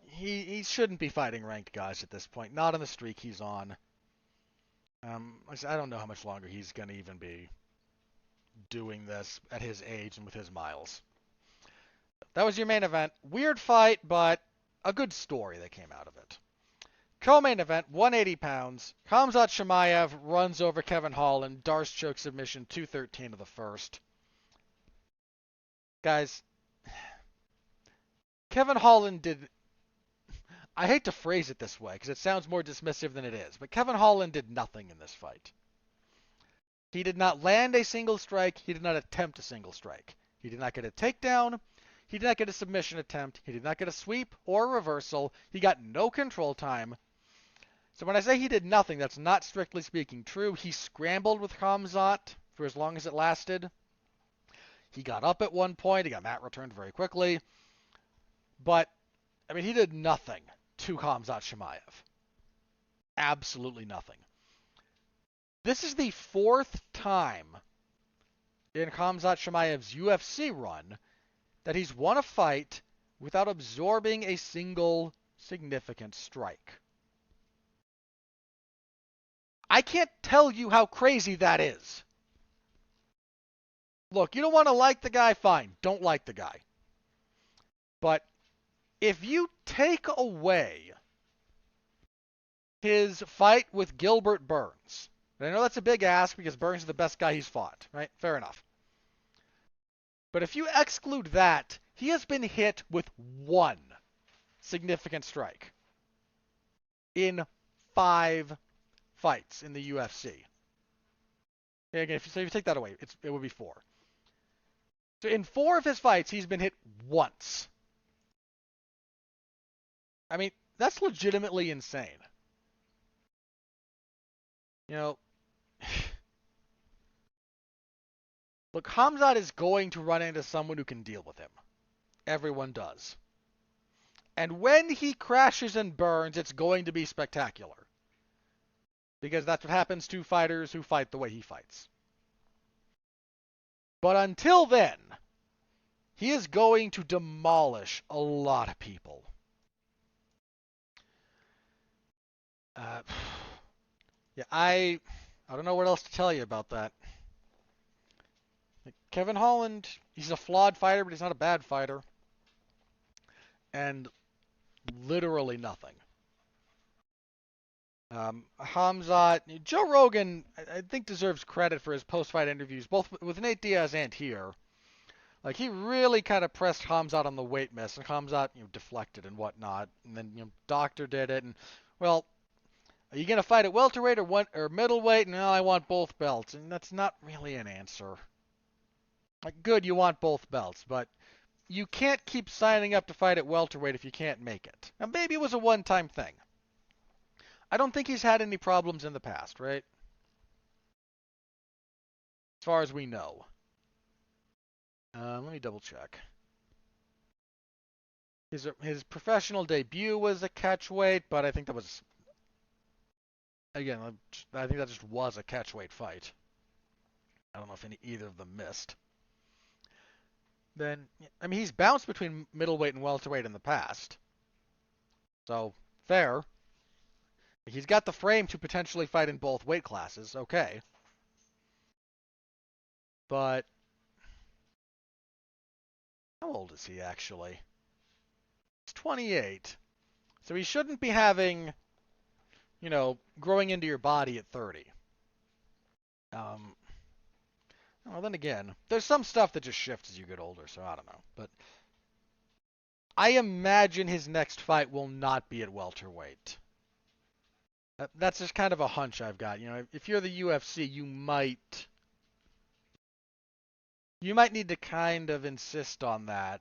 he shouldn't be fighting ranked guys at this point. Not on the streak he's on. I don't know how much longer he's going to even be doing this at his age and with his miles. That was your main event. Weird fight, but a good story that came out of it. Co-main event, 180 pounds. Khamzat Chimaev runs over Kevin Holland. Darce choke submission, 2:13 of the first. Guys, Kevin Holland did... I hate to phrase it this way because it sounds more dismissive than it is, but Kevin Holland did nothing in this fight. He did not land a single strike. He did not attempt a single strike. He did not get a takedown. He did not get a submission attempt. He did not get a sweep or a reversal. He got no control time. So when I say he did nothing, that's not strictly speaking true. He scrambled with Khamzat for as long as it lasted. He got up at one point. He got mat returned very quickly. But, I mean, he did nothing to Khamzat Chimaev. Absolutely nothing. This is the fourth time in Khamzat Chimaev's UFC run that he's won a fight without absorbing a single significant strike. I can't tell you how crazy that is. Look, you don't want to like the guy, fine. Don't like the guy. But if you take away his fight with Gilbert Burns, and I know that's a big ask because Burns is the best guy he's fought, right? Fair enough. But if you exclude that, he has been hit with one significant strike in 5 fights in the UFC. Again, so if you take that away, it would be 4. So in 4 of his fights, he's been hit once. I mean, that's legitimately insane. You know, look, Khamzat is going to run into someone who can deal with him. Everyone does. And when he crashes and burns, it's going to be spectacular. Because that's what happens to fighters who fight the way he fights. But until then, he is going to demolish a lot of people. Uh, yeah, I don't know what else to tell you about that. Kevin Holland, he's a flawed fighter, but he's not a bad fighter. And literally nothing. Hamzat, Joe Rogan, I think deserves credit for his post-fight interviews, both with Nate Diaz and here. Like he really kind of pressed Hamzat on the weight miss, and Hamzat, deflected and whatnot, and then Doctor did it, and well, are you gonna fight at welterweight or middleweight? No, I want both belts, and that's not really an answer. Like, good, you want both belts, but you can't keep signing up to fight at welterweight if you can't make it. Now, maybe it was a one-time thing. I don't think he's had any problems in the past, right? As far as we know. Let me double check. His professional debut was a catchweight, but I think that was, again, I think that just was a catchweight fight. I don't know if either of them missed. Then, I mean, he's bounced between middleweight and welterweight in the past. So, fair. He's got the frame to potentially fight in both weight classes, okay. But, how old is he actually? He's 28. So he shouldn't be having, growing into your body at 30. Well, then again, there's some stuff that just shifts as you get older, so I don't know. But I imagine his next fight will not be at welterweight. That's just kind of a hunch I've got. If you're the UFC, you might need to kind of insist on that.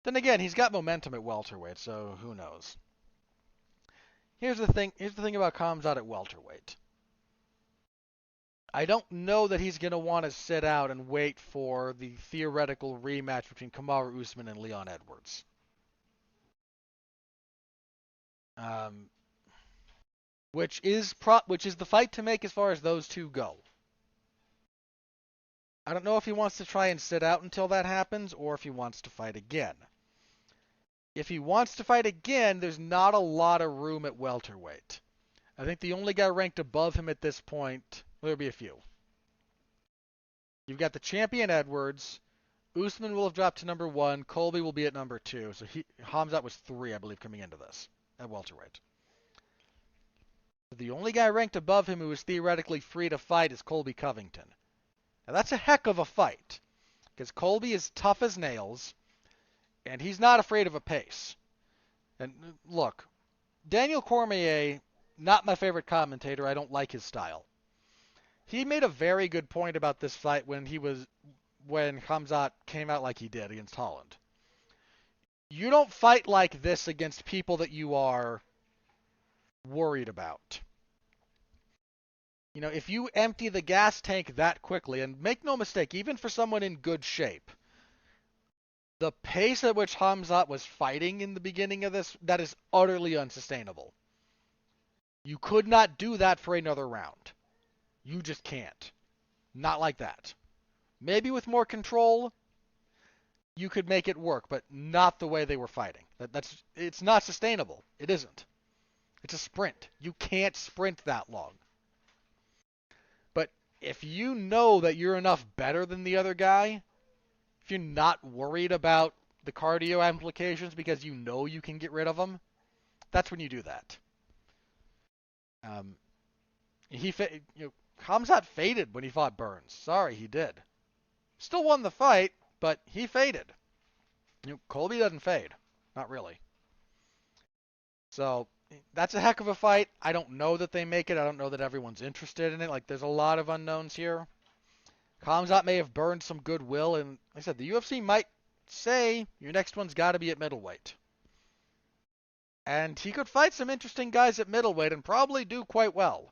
Then again, he's got momentum at welterweight, so who knows? Here's the thing. Here's the thing about Khamzat at welterweight. I don't know that he's going to want to sit out and wait for the theoretical rematch between Kamaru Usman and Leon Edwards. Which is the fight to make as far as those two go. I don't know if he wants to try and sit out until that happens or if he wants to fight again. If he wants to fight again, there's not a lot of room at welterweight. I think the only guy ranked above him at this point, well, there'll be a few. You've got the champion Edwards. Usman will have dropped to number 1. Colby will be at number 2. So Khamzat was 3, I believe, coming into this at welterweight. The only guy ranked above him who is theoretically free to fight is Colby Covington. Now that's a heck of a fight, because Colby is tough as nails, and he's not afraid of a pace. And look, Daniel Cormier, not my favorite commentator. I don't like his style. He made a very good point about this fight when Khamzat came out like he did against Holland. You don't fight like this against people that you are worried about. If you empty the gas tank that quickly, and make no mistake, even for someone in good shape, the pace at which Khamzat was fighting in the beginning of this, that is utterly unsustainable. You could not do that for another round. You just can't. Not like that. Maybe with more control, you could make it work, but not the way they were fighting. It's not sustainable. It isn't. It's a sprint. You can't sprint that long. But if you know that you're enough better than the other guy, if you're not worried about the cardio implications because you know you can get rid of them, that's when you do that. Khamzat faded when he fought Burns. Sorry, he did. Still won the fight, but he faded. Colby doesn't fade. Not really. So, that's a heck of a fight. I don't know that they make it. I don't know that everyone's interested in it. Like, there's a lot of unknowns here. Khamzat may have burned some goodwill, and like I said, the UFC might say your next one's got to be at middleweight. And he could fight some interesting guys at middleweight and probably do quite well.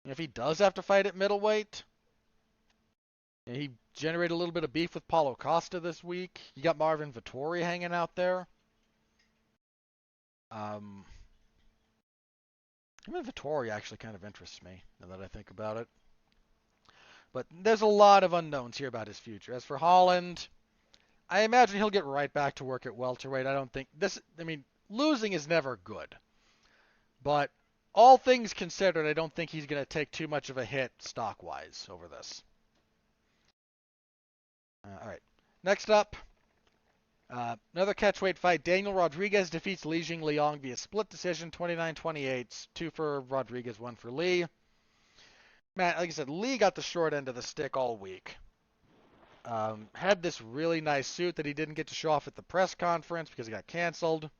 If he does have to fight at middleweight, he generated a little bit of beef with Paulo Costa this week. You got Marvin Vettori hanging out there. Vettori actually kind of interests me, now that I think about it. But there's a lot of unknowns here about his future. As for Holland, I imagine he'll get right back to work at welterweight. I don't think this. I mean, losing is never good. But all things considered, I don't think he's going to take too much of a hit stock-wise over this. All right. Next up, another catchweight fight. Daniel Rodriguez defeats Li Jingliang via split decision, 29-28. 2 for Rodriguez, 1 for Li. Man, like I said, Li got the short end of the stick all week. Had this really nice suit that he didn't get to show off at the press conference because it got canceled.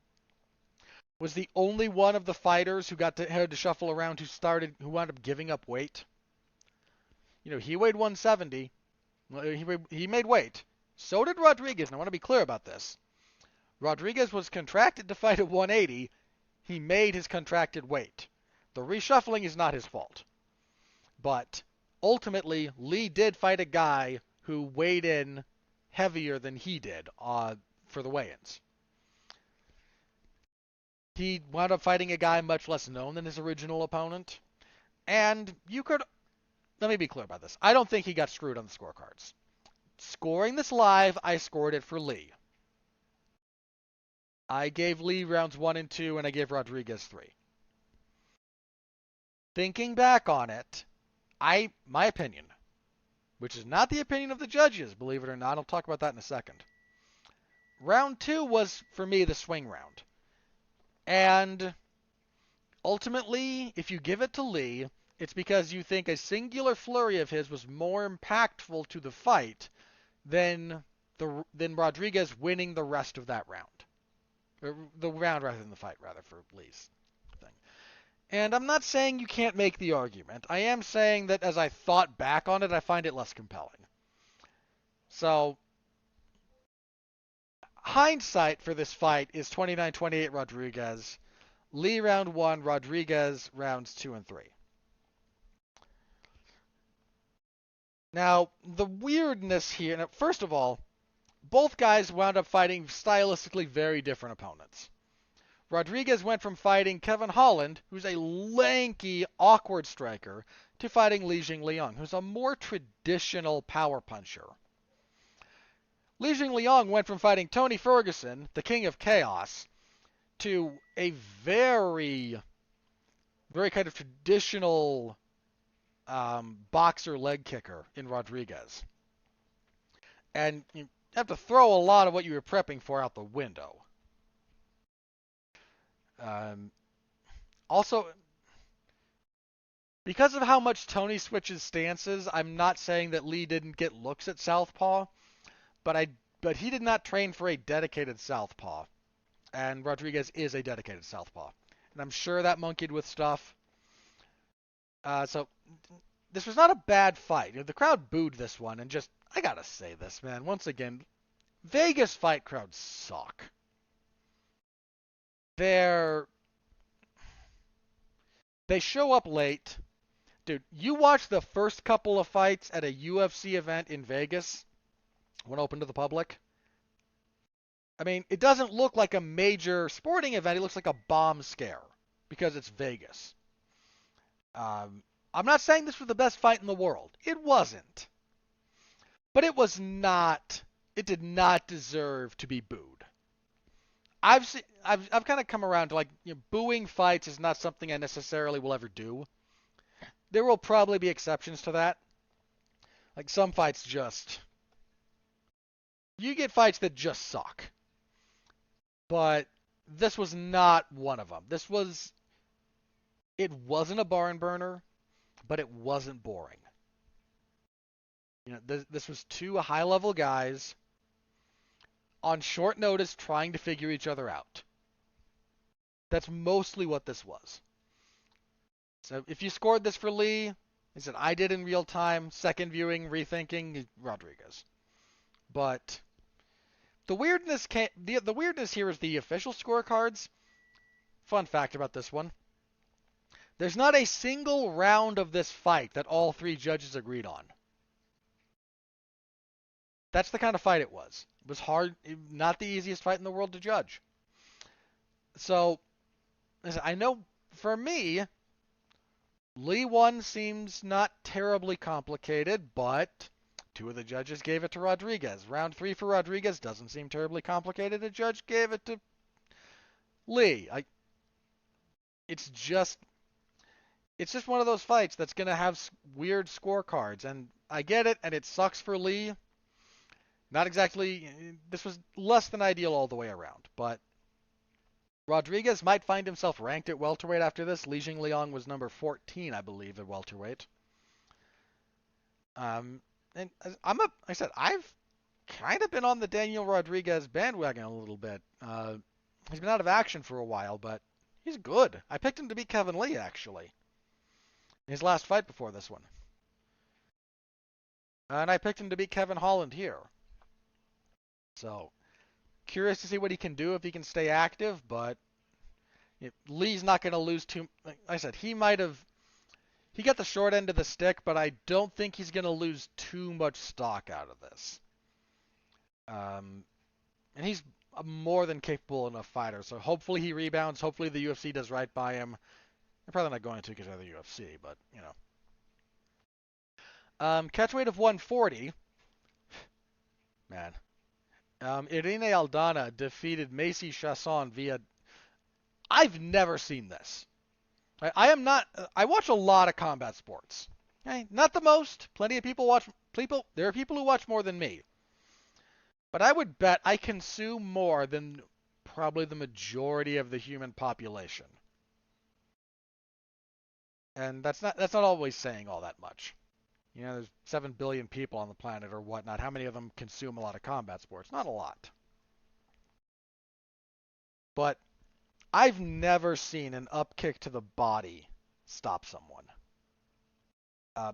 Was the only one of the fighters who had to shuffle around who wound up giving up weight. You know, he weighed 170. He made weight. So did Rodriguez, and I want to be clear about this. Rodriguez was contracted to fight at 180. He made his contracted weight. The reshuffling is not his fault. But ultimately, Li did fight a guy who weighed in heavier than he did for the weigh-ins. He wound up fighting a guy much less known than his original opponent. And let me be clear about this. I don't think he got screwed on the scorecards. Scoring this live, I scored it for Li. I gave Li rounds 1 and 2, and I gave Rodriguez 3. Thinking back on it, my opinion, which is not the opinion of the judges, believe it or not, I'll talk about that in a second. Round 2 was, for me, the swing round. And ultimately, if you give it to Li, it's because you think a singular flurry of his was more impactful to the fight than Rodriguez winning the rest of that round. Or the round rather than the fight, rather, for Li's thing. And I'm not saying you can't make the argument. I am saying that as I thought back on it, I find it less compelling. So, hindsight for this fight is 29-28 Rodriguez. Li round 1, Rodriguez rounds 2 and 3. Now, the weirdness here, first of all, both guys wound up fighting stylistically very different opponents. Rodriguez went from fighting Kevin Holland, who's a lanky, awkward striker, to fighting Li Jingliang, who's a more traditional power puncher. Li Jingliang went from fighting Tony Ferguson, the King of Chaos, to a very, very kind of traditional boxer leg kicker in Rodriguez. And you have to throw a lot of what you were prepping for out the window. Also, because of how much Tony switches stances, I'm not saying that Li didn't get looks at southpaw, but he did not train for a dedicated southpaw, and Rodriguez is a dedicated southpaw, and I'm sure that monkeyed with stuff. So this was not a bad fight. You know, the crowd booed this one, and I gotta say this, man. Once again, Vegas fight crowds suck. They show up late. Dude, you watch the first couple of fights at a UFC event in Vegas when open to the public. I mean, it doesn't look like a major sporting event. It looks like a bomb scare because it's Vegas. I'm not saying this was the best fight in the world. It wasn't. But it did not deserve to be booed. I've kind of come around to, like, you know, booing fights is not something I necessarily will ever do. There will probably be exceptions to that. Like, some fights you get fights that just suck. But this was not one of them. It wasn't a barn burner, but it wasn't boring. You know, this was two high-level guys on short notice trying to figure each other out. That's mostly what this was. So if you scored this for Li, I said I did in real time, second viewing, rethinking, Rodriguez. But the weirdness here is the official scorecards. Fun fact about this one. There's not a single round of this fight that all three judges agreed on. That's the kind of fight it was. It was hard, not the easiest fight in the world to judge. So, I know for me, Li 1 seems not terribly complicated, but two of the judges gave it to Rodriguez. Round 3 for Rodriguez doesn't seem terribly complicated. A judge gave it to Lee, it's just it's just one of those fights that's going to have weird scorecards, and I get it, and it sucks for Lee. Not exactly, this was less than ideal all the way around, but Rodriguez might find himself ranked at welterweight after this. Li Jingliang was number 14, I believe, at welterweight. And like I said, I've kind of been on the Daniel Rodriguez bandwagon a little bit. He's been out of action for a while, but he's good. I picked him to beat Kevin Lee, actually, in his last fight before this one. And I picked him to beat Kevin Holland here. So, curious to see what he can do if he can stay active, but Lee's not going to lose too. Like I said, he got the short end of the stick, but I don't think he's going to lose too much stock out of this. And he's a more than capable enough fighter, so hopefully he rebounds. Hopefully the UFC does right by him. They're probably not going to because they're the UFC, but you know. Catch weight of 140. Man. Irene Aldana defeated Macy Chasson via. I've never seen this. I am not. I watch a lot of combat sports. Okay? Not the most. Plenty of people watch. There are people who watch more than me. But I would bet I consume more than probably the majority of the human population. And that's not always saying all that much. You know, there's 7 billion people on the planet or whatnot. How many of them consume a lot of combat sports? Not a lot. But I've never seen an up kick to the body stop someone.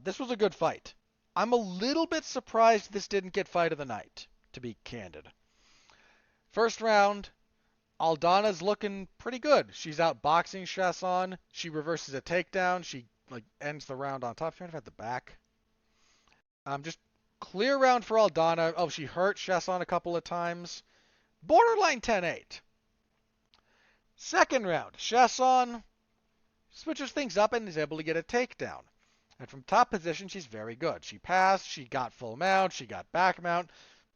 This was a good fight. I'm a little bit surprised this didn't get fight of the night, to be candid. First round, Aldana's looking pretty good. She's outboxing Chasson. She reverses a takedown. She ends the round on top. Trying to find the back. Just clear round for Aldana. Oh, she hurt Chasson a couple of times. Borderline 10-8. Second round, Chasson switches things up and is able to get a takedown. And from top position, she's very good. She passed, she got full mount, she got back mount,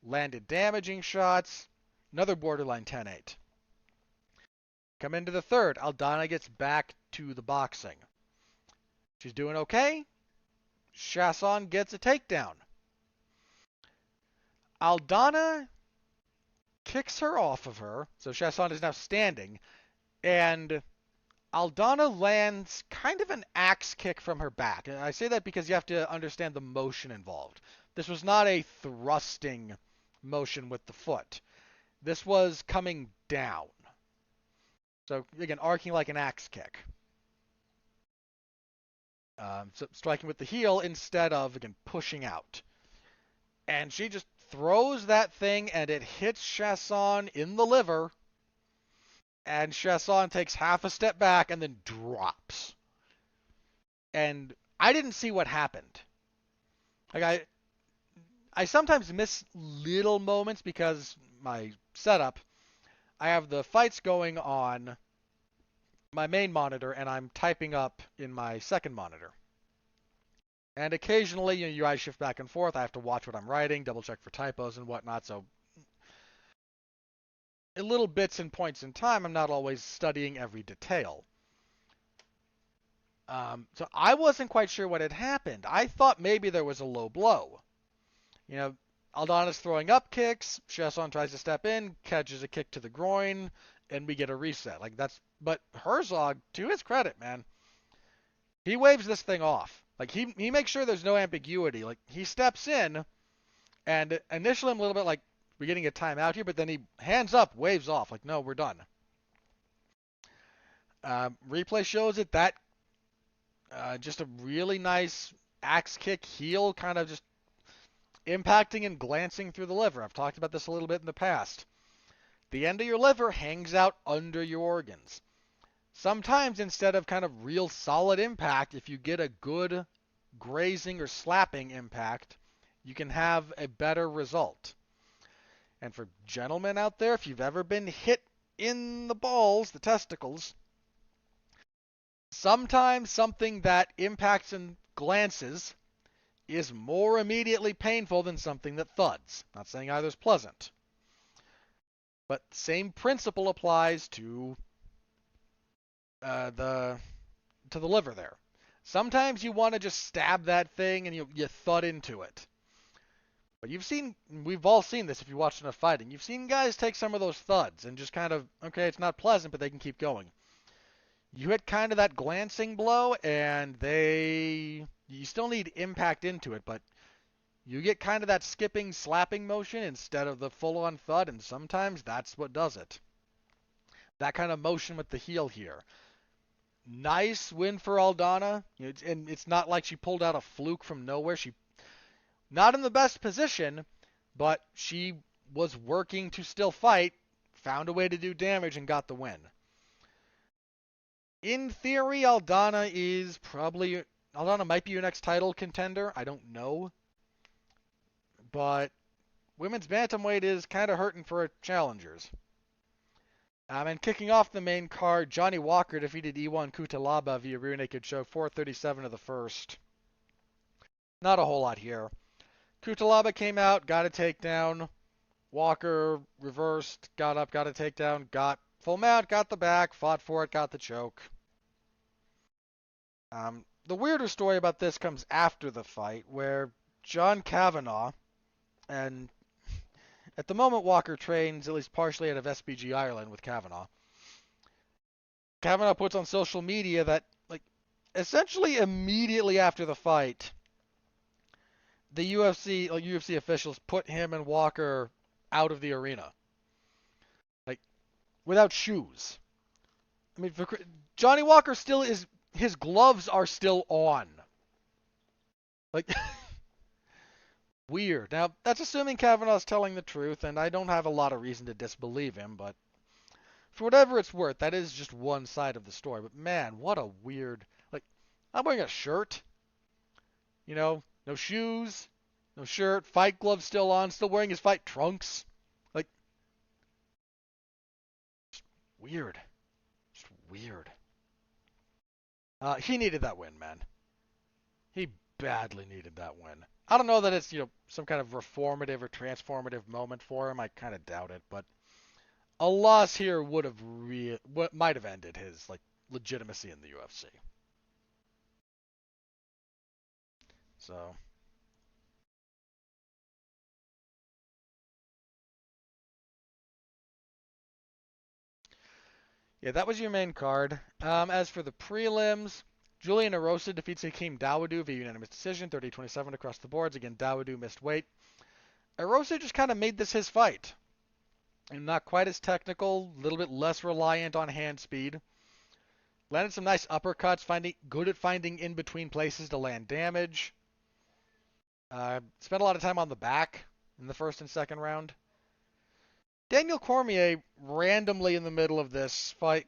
landed damaging shots. Another borderline 10-8. Come into the third, Aldana gets back to the boxing. She's doing okay. Chasson gets a takedown. Aldana kicks her off of her, so Chasson is now standing, and Aldana lands kind of an axe kick from her back. And I say that because you have to understand the motion involved. This was not a thrusting motion with the foot. This was coming down. So, again, arcing like an axe kick. So striking with the heel instead of, again, pushing out. And she just throws that thing, and it hits Chasson in the liver. And Chasson takes half a step back and then drops. And I didn't see what happened. I sometimes miss little moments because my setup, I have the fights going on my main monitor and I'm typing up in my second monitor. And occasionally, your eyes shift back and forth. I have to watch what I'm writing, double check for typos and whatnot. So in little bits and points in time, I'm not always studying every detail. So I wasn't quite sure what had happened. I thought maybe there was a low blow. You know, Aldana's throwing up kicks. Chasson tries to step in, catches a kick to the groin, and we get a reset. But Herzog, to his credit, man, he waves this thing off. He makes sure there's no ambiguity. He steps in, and initially I'm a little bit like, we're getting a timeout here, but then he hands up, waves off. No, we're done. Replay shows it that just a really nice axe kick heel, kind of just impacting and glancing through the liver. I've talked about this a little bit in the past. The end of your liver hangs out under your organs. Sometimes instead of kind of real solid impact, if you get a good grazing or slapping impact, you can have a better result. And for gentlemen out there, if you've ever been hit in the balls, the testicles, sometimes something that impacts and glances is more immediately painful than something that thuds. Not saying either's pleasant. But same principle applies to the to the liver there. Sometimes you want to just stab that thing and you thud into it. But we've all seen this if you watch enough fighting. You've seen guys take some of those thuds and just kind of, okay, it's not pleasant, but they can keep going. You hit kind of that glancing blow, and you still need impact into it, but you get kind of that skipping, slapping motion instead of the full-on thud, and sometimes that's what does it. That kind of motion with the heel here. Nice win for Aldana, and it's not like she pulled out a fluke from nowhere. She not in the best position, but she was working to still fight, found a way to do damage, and got the win. In theory, Aldana might be your next title contender. I don't know. But women's bantamweight is kind of hurting for challengers. And kicking off the main card, Johnny Walker defeated Iwan Kutalaba via rear naked choke, 4:37 of the first. Not a whole lot here. Kutalaba came out, got a takedown. Walker reversed, got up, got a takedown, got full mount, got the back, fought for it, got the choke. The weirder story about this comes after the fight, where John Kavanagh, and at the moment Walker trains at least partially out of SBG Ireland with Kavanagh. Kavanagh puts on social media that, essentially immediately after the fight, the UFC officials put him and Walker out of the arena, without shoes. I mean, Johnny Walker his gloves are still on. Weird. Now, that's assuming Kavanaugh's telling the truth, and I don't have a lot of reason to disbelieve him, but for whatever it's worth, that is just one side of the story. But man, what a weird... I'm wearing a shirt. No shoes, no shirt, fight gloves still on, still wearing his fight trunks. Just weird. Just weird. He needed that win, man. He badly needed that win. I don't know that it's, some kind of reformative or transformative moment for him. I kind of doubt it, but a loss here might have ended his legitimacy in the UFC. So, yeah, that was your main card. As for the prelims, Julian Erosa defeats Hakeem Dawodu via unanimous decision, 30-27 across the boards. Again, Dawodu missed weight. Erosa just kind of made this his fight. And not quite as technical, a little bit less reliant on hand speed. Landed some nice uppercuts, good at finding in-between places to land damage. Spent a lot of time on the back in the first and second round. Daniel Cormier randomly in the middle of this fight,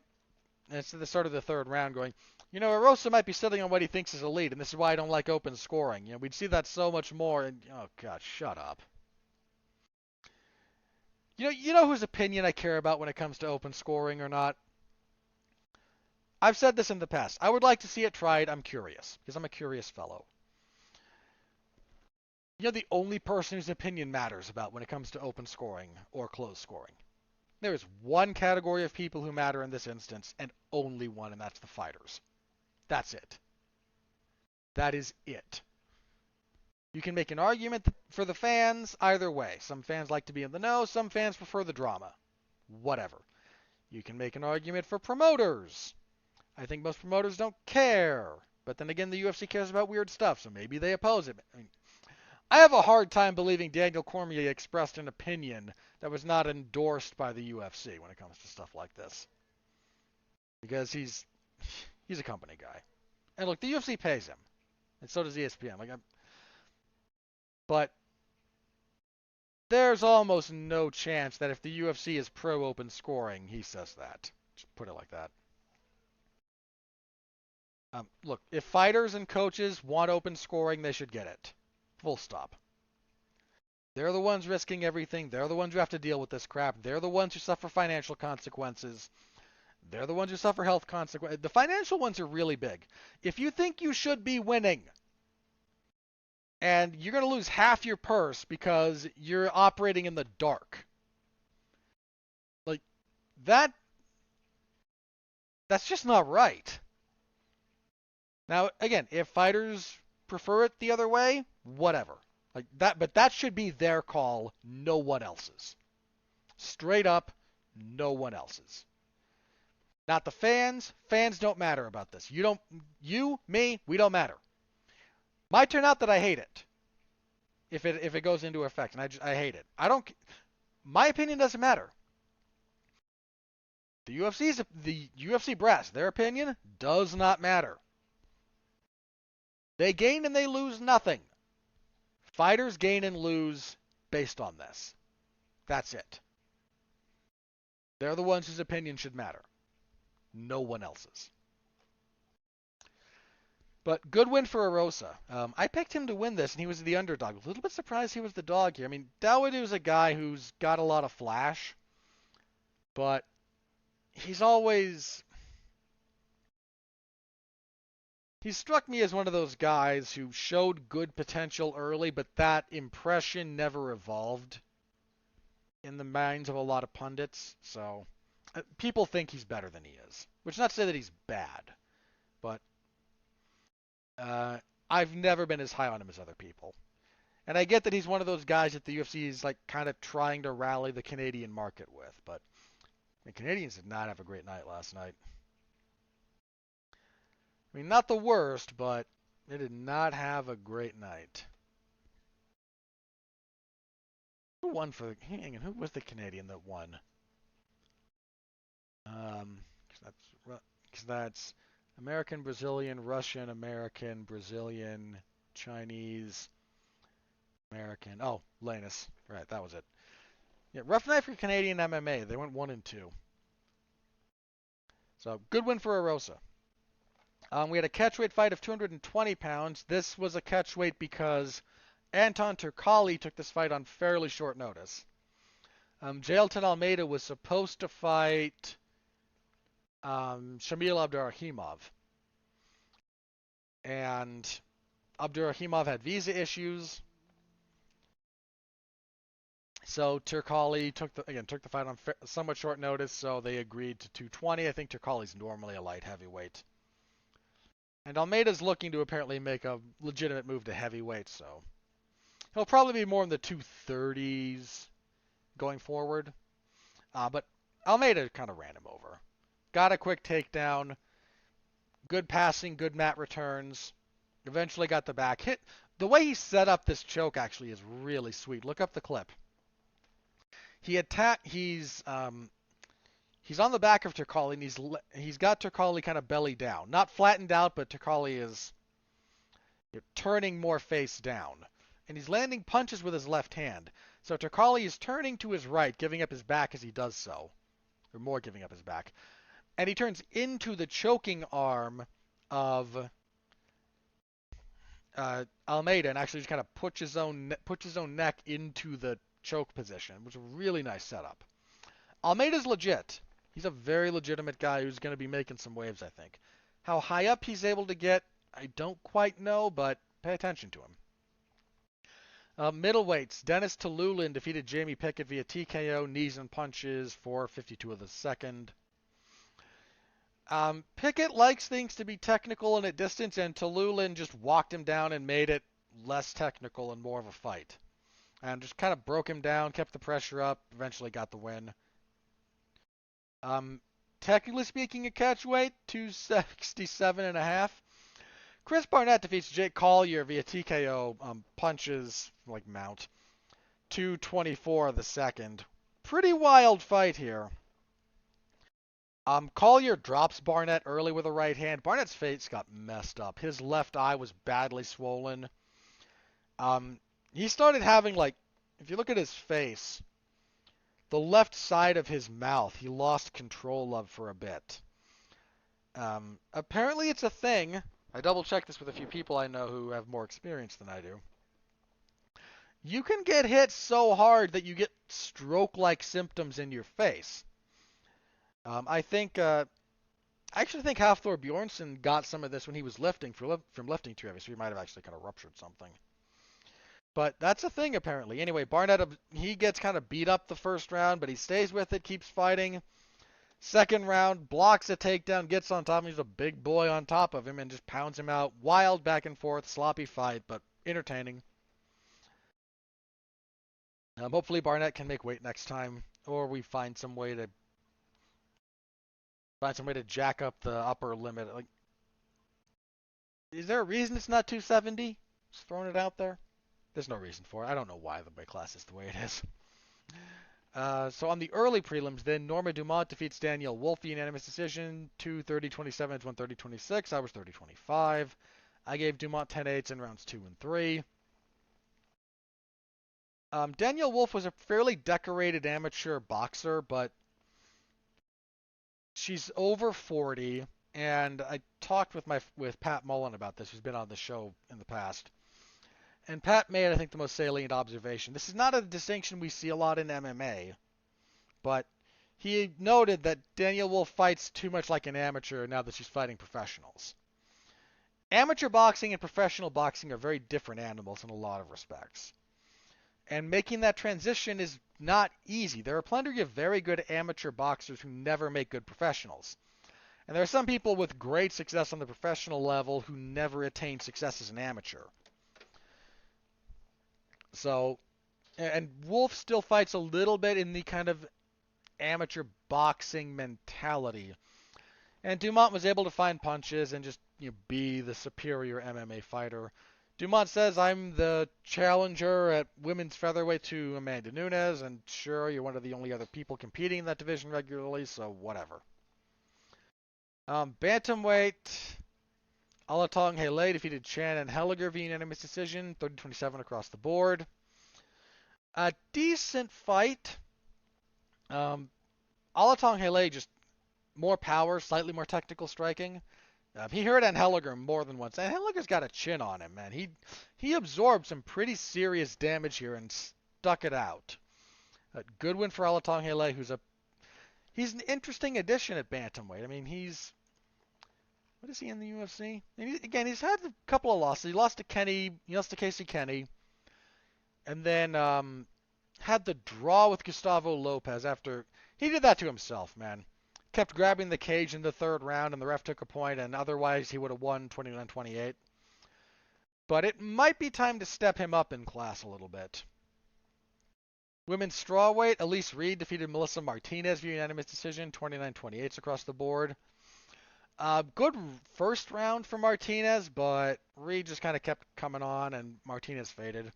and it's at the start of the third round, going, Erosa might be sitting on what he thinks is a lead, and this is why I don't like open scoring. We'd see that so much more, and oh god, shut up. You know whose opinion I care about when it comes to open scoring or not? I've said this in the past. I would like to see it tried. I'm curious, because I'm a curious fellow. The only person whose opinion matters about when it comes to open scoring or closed scoring. There is one category of people who matter in this instance, and only one, and that's the fighters. That's it. That is it. You can make an argument for the fans either way. Some fans like to be in the know, some fans prefer the drama. Whatever. You can make an argument for promoters. I think most promoters don't care. But then again, the UFC cares about weird stuff, so maybe they oppose it. I have a hard time believing Daniel Cormier expressed an opinion that was not endorsed by the UFC when it comes to stuff like this. Because he's a company guy. And look, the UFC pays him. And so does ESPN. But there's almost no chance that if the UFC is pro open scoring, he says that. Just put it like that. Look, if fighters and coaches want open scoring, they should get it. Full stop. They're the ones risking everything. They're the ones who have to deal with this crap. They're the ones who suffer financial consequences. They're the ones who suffer health consequences. The financial ones are really big. If you think you should be winning and you're going to lose half your purse because you're operating in the dark, that That's just not right. Now, again, if fighters prefer it the other way, whatever. Like that, but that should be their call, no one else's. Straight up, no one else's. Not the fans. Fans don't matter about this. Me, we don't matter. Might turn out that I hate it if it goes into effect, and I hate it. I don't. My opinion doesn't matter. The UFC brass, their opinion does not matter. They gain and they lose nothing. Fighters gain and lose based on this. That's it. They're the ones whose opinion should matter. No one else's. But good win for Arosa. I picked him to win this, and he was the underdog. A little bit surprised he was the dog here. I mean, Dawodu's a guy who's got a lot of flash, but he's struck me as one of those guys who showed good potential early, but that impression never evolved in the minds of a lot of pundits. So people think he's better than he is, which is not to say that he's bad, but I've never been as high on him as other people. And I get that he's one of those guys that the UFC is like kind of trying to rally the Canadian market with, but the Canadians did not have a great night last night. I mean, not the worst, but they did not have a great night. Who won for the... Hang on, who was the Canadian that won? Because that's American, Brazilian, Russian, American, Brazilian, Chinese, American. Oh, Lanus. Right, that was it. Yeah, rough night for Canadian MMA. They went 1 and 2. So, good win for Arosa. We had a catchweight fight of 220 pounds. This was a catchweight because Anton Turkalj took this fight on fairly short notice. Jailton Almeida was supposed to fight Shamil Abdurakhimov. And Abdurakhimov had visa issues. So Turkalj took the fight on somewhat short notice, so they agreed to 220. I think Turkalj's normally a light heavyweight. And Almeida's looking to apparently make a legitimate move to heavyweight, so he'll probably be more in the 230s going forward. But Almeida kind of ran him over. Got a quick takedown. Good passing, good mat returns. Eventually got the back hit. The way he set up this choke actually is really sweet. Look up the clip. He's on the back of Turkalj, and he's got Turkalj kind of belly down. Not flattened out, but Turkalj is turning more face down. And he's landing punches with his left hand. So Turkalj is turning to his right, giving up his back as he does so. Or more giving up his back. And he turns into the choking arm of Almeida and actually just kind of puts his own neck into the choke position, which is a really nice setup. Almeida's legit. He's a very legitimate guy who's going to be making some waves, I think. How high up he's able to get, I don't quite know, but pay attention to him. Middleweights, Dennis Tululin defeated Jamie Pickett via TKO, knees and punches for 52 of the second. Pickett likes things to be technical and at distance, and Tululin just walked him down and made it less technical and more of a fight. And just kind of broke him down, kept the pressure up, eventually got the win. Technically speaking, a catchweight, 267.5. Chris Barnett defeats Jake Collier via TKO punches, like mount. 224 of the second. Pretty wild fight here. Collier drops Barnett early with a right hand. Barnett's face got messed up. His left eye was badly swollen. He started having, like, if you look at his face, the left side of his mouth, he lost control of for a bit. Apparently it's a thing. I double-checked this with a few people I know who have more experience than I do. You can get hit so hard that you get stroke-like symptoms in your face. I actually think Hafthor Bjornsson got some of this when he was lifting from lifting too heavy, so he might have actually kind of ruptured something. But that's a thing, apparently. Anyway, Barnett, he gets kind of beat up the first round, but he stays with it, keeps fighting. Second round, blocks a takedown, gets on top of him. He's a big boy on top of him and just pounds him out. Wild back and forth, sloppy fight, but entertaining. Hopefully Barnett can make weight next time, or we find some way to jack up the upper limit. Like, is there a reason it's not 270? Just throwing it out there. There's no reason for it. I don't know why the weight class is the way it is. So on the early prelims, then Norma Dumont defeats Danielle Wolfe unanimous decision, 230-27 to 130-26. I was 30-25. I gave Dumont 10-8s in rounds 2 and 3. Danielle Wolfe was a fairly decorated amateur boxer, but she's over 40, and I talked with Pat Mullen about this, who's been on the show in the past. And Pat made, I think, the most salient observation. This is not a distinction we see a lot in MMA, but he noted that Danielle Wolfe fights too much like an amateur now that she's fighting professionals. Amateur boxing and professional boxing are very different animals in a lot of respects. And making that transition is not easy. There are plenty of very good amateur boxers who never make good professionals. And there are some people with great success on the professional level who never attain success as an amateur. So, and Wolf still fights a little bit in the kind of amateur boxing mentality. And Dumont was able to find punches and just be the superior MMA fighter. Dumont says, I'm the challenger at women's featherweight to Amanda Nunes, and sure, you're one of the only other people competing in that division regularly, so whatever. Bantamweight, Alatong Hele defeated Chan and Helliger via unanimous decision, 30-27 across the board. A decent fight. Alatong Hele just more power, slightly more technical striking. He hurt Helliger more than once. And Helliger's got a chin on him, man. He absorbed some pretty serious damage here and stuck it out. Good win for Alatong Hele, he's an interesting addition at bantamweight. I mean, what is he in the UFC? Again, he's had a couple of losses. He lost to Casey Kenny, and then had the draw with Gustavo Lopez after he did that to himself, man. Kept grabbing the cage in the third round, and the ref took a point, and otherwise he would have won 29-28. But it might be time to step him up in class a little bit. Women's strawweight, Elise Reed defeated Melissa Martinez via unanimous decision, 29-28 across the board. Good first round for Martinez, but Reed just kind of kept coming on, and Martinez faded.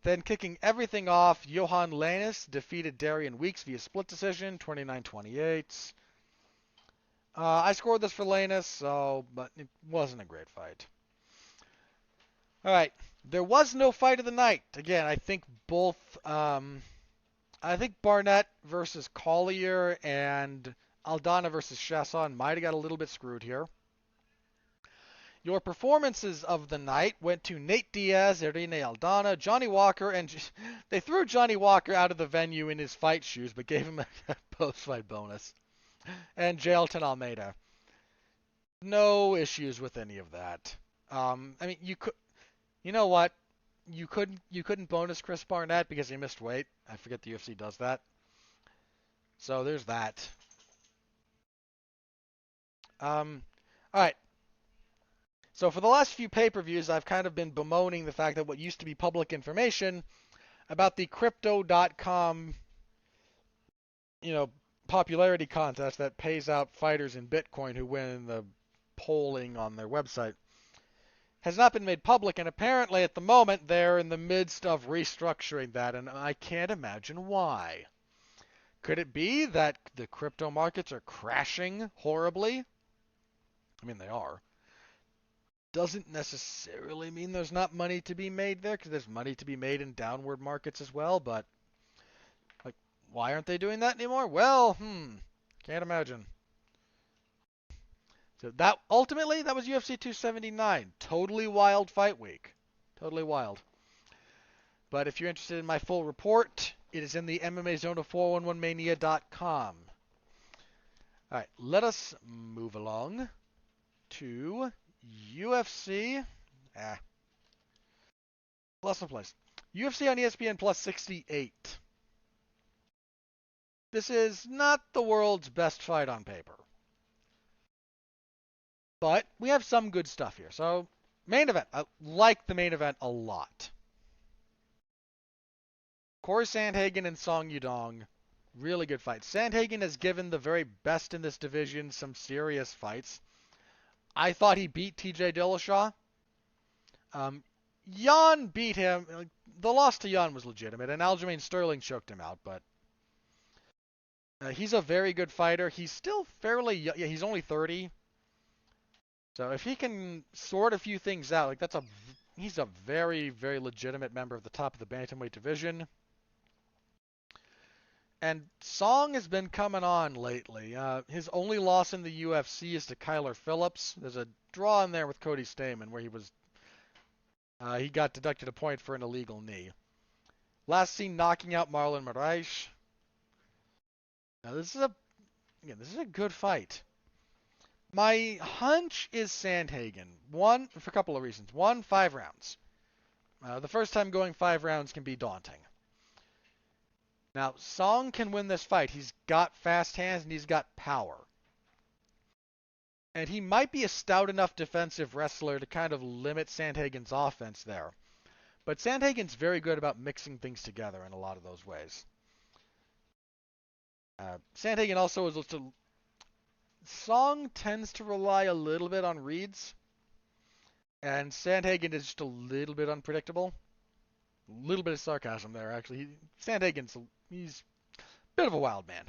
Then kicking everything off, Johan Lannis defeated Darian Weeks via split decision, 29-28. I scored this for Lannis, but it wasn't a great fight. All right, there was no fight of the night. Again, I think Barnett versus Collier and Aldana versus Chasson might have got a little bit screwed here. Your performances of the night went to Nate Diaz, Irene Aldana, Johnny Walker, and they threw Johnny Walker out of the venue in his fight shoes, but gave him a post-fight bonus. And Jailton Almeida. No issues with any of that. I mean, you know what? You couldn't bonus Chris Barnett because he missed weight. I forget the UFC does that. So there's that. All right. So for the last few pay-per-views, I've kind of been bemoaning the fact that what used to be public information about the Crypto.com, popularity contest that pays out fighters in Bitcoin who win the polling on their website has not been made public, and apparently at the moment they're in the midst of restructuring that, and I can't imagine why. Could it be that the crypto markets are crashing horribly? I mean, they are. Doesn't necessarily mean there's not money to be made there, because there's money to be made in downward markets as well, but why aren't they doing that anymore? Well, can't imagine. So that was UFC 279. Totally wild fight week. Totally wild. But if you're interested in my full report, it is in the MMA Zone of 411mania.com. All right, let us move along to UFC. Lost my place. UFC on ESPN plus 68. This is not the world's best fight on paper. But we have some good stuff here. So, main event. I like the main event a lot. Cory Sandhagen and Song Yadong. Really good fight. Sandhagen has given the very best in this division some serious fights. I thought he beat TJ Dillashaw. Jan beat him. The loss to Jan was legitimate, and Aljamain Sterling choked him out, but he's a very good fighter. He's still fairly young. Yeah, he's only 30. So if he can sort a few things out, he's a very, very legitimate member of the top of the bantamweight division. And Song has been coming on lately. His only loss in the UFC is to Kyler Phillips. There's a draw in there with Cody Stamann where he got deducted a point for an illegal knee. Last seen knocking out Marlon Moraes. Now this is a good fight. My hunch is Sandhagen. One, for a couple of reasons. One, 5 rounds. The first time going 5 rounds can be daunting. Now, Song can win this fight. He's got fast hands and he's got power. And he might be a stout enough defensive wrestler to kind of limit Sandhagen's offense there. But Sandhagen's very good about mixing things together in a lot of those ways. Sandhagen also is listed. Song tends to rely a little bit on reads. And Sandhagen is just a little bit unpredictable. A little bit of sarcasm there, actually. He's a bit of a wild man.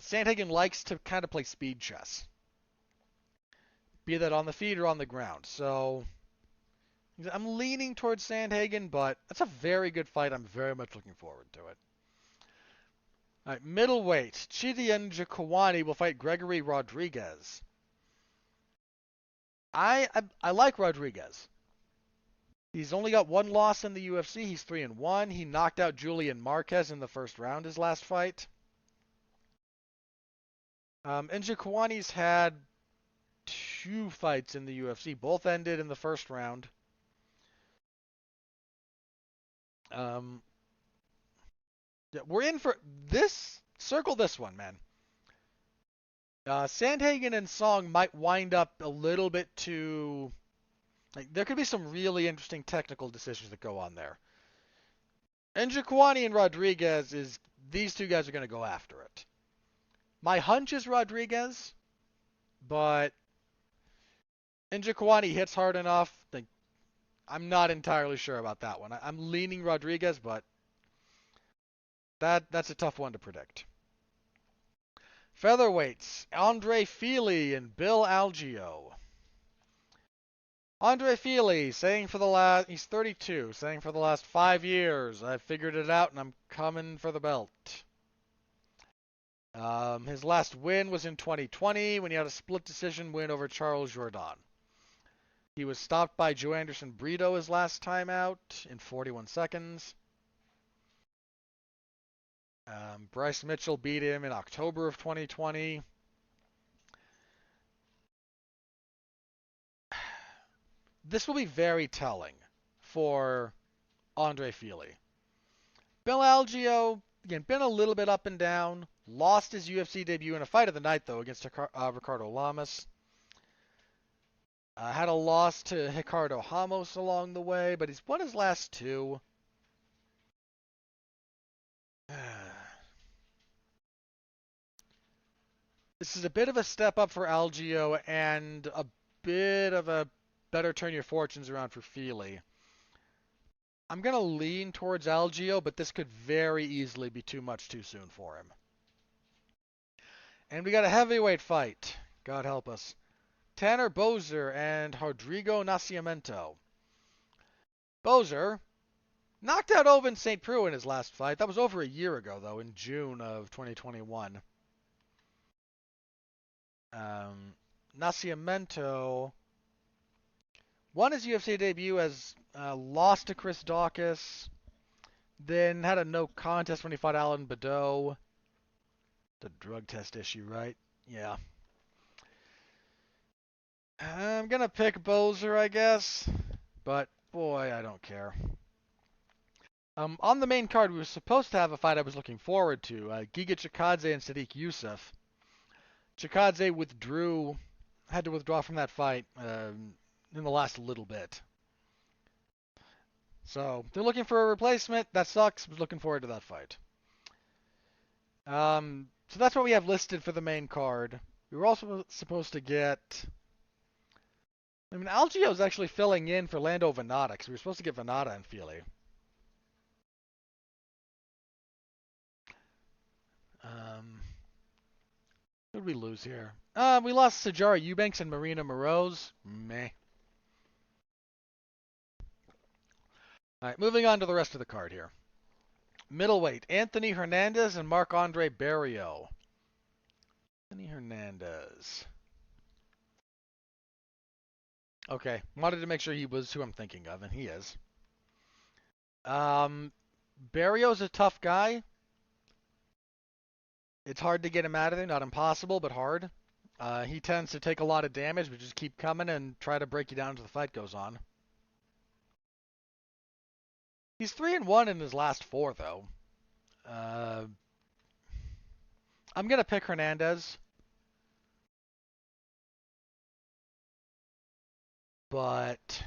Sandhagen likes to kind of play speed chess. Be that on the feet or on the ground. So I'm leaning towards Sandhagen, but that's a very good fight. I'm very much looking forward to it. All right, middleweight. Chidi Njokuani will fight Gregory Rodriguez. I like Rodriguez. He's only got one loss in the UFC. He's 3-1. He knocked out Julian Marquez in the first round his last fight. Njokuani's had 2 fights in the UFC. Both ended in the first round. We're in for this. Circle this one, man. Sandhagen and Song might wind up a little bit too. There could be some really interesting technical decisions that go on there. Njokuani and Rodriguez these two guys are going to go after it. My hunch is Rodriguez, but Njokuani hits hard enough. I'm not entirely sure about that one. I'm leaning Rodriguez, but that's a tough one to predict. Featherweights, Andre Fili and Bill Algeo. Andre Fili, he's 32, saying for the last 5 years, I've figured it out and I'm coming for the belt. His last win was in 2020 when he had a split decision win over Charles Jourdain. He was stopped by Joe Anderson Brito his last time out in 41 seconds. Bryce Mitchell beat him in October of 2020. This will be very telling for Andre Fili. Bill Algeo, again, been a little bit up and down. Lost his UFC debut in a fight of the night, though, against Ricardo Lamas. Had a loss to Ricardo Ramos along the way, but he's won his last 2. This is a bit of a step up for Algeo and a bit of a better turn your fortunes around for Fili. I'm going to lean towards Algeo, but this could very easily be too much too soon for him. And we got a heavyweight fight. God help us. Tanner Boser and Rodrigo Nascimento. Boser knocked out Ovince St. Preux in his last fight. That was over a year ago, though, in June of 2021. Nascimento won his UFC debut as lost to Chris Daukaus, then had a no contest when he fought Alan Badeau. The drug test issue, right? Yeah. I'm going to pick Boser, I guess, but boy, I don't care. On the main card, we were supposed to have a fight I was looking forward to. Giga Chikadze and Sadiq Youssef. Chikadze had to withdraw from that fight in the last little bit. So they're looking for a replacement. That sucks. Was looking forward to that fight. So that's what we have listed for the main card. We were also supposed to get. I mean, Algio's actually filling in for Lando Venata because we were supposed to get Venata and Fili. Who did we lose here? We lost Sajara Eubanks and Marina Moroz. Meh. All right, moving on to the rest of the card here. Middleweight, Anthony Hernandez and Marc-Andre Barrio. Anthony Hernandez. Okay, wanted to make sure he was who I'm thinking of, and he is. Barrio's a tough guy. It's hard to get him out of there. Not impossible, but hard. He tends to take a lot of damage, but just keep coming and try to break you down until the fight goes on. He's 3-1 in his last 4, though. I'm gonna pick Hernandez, but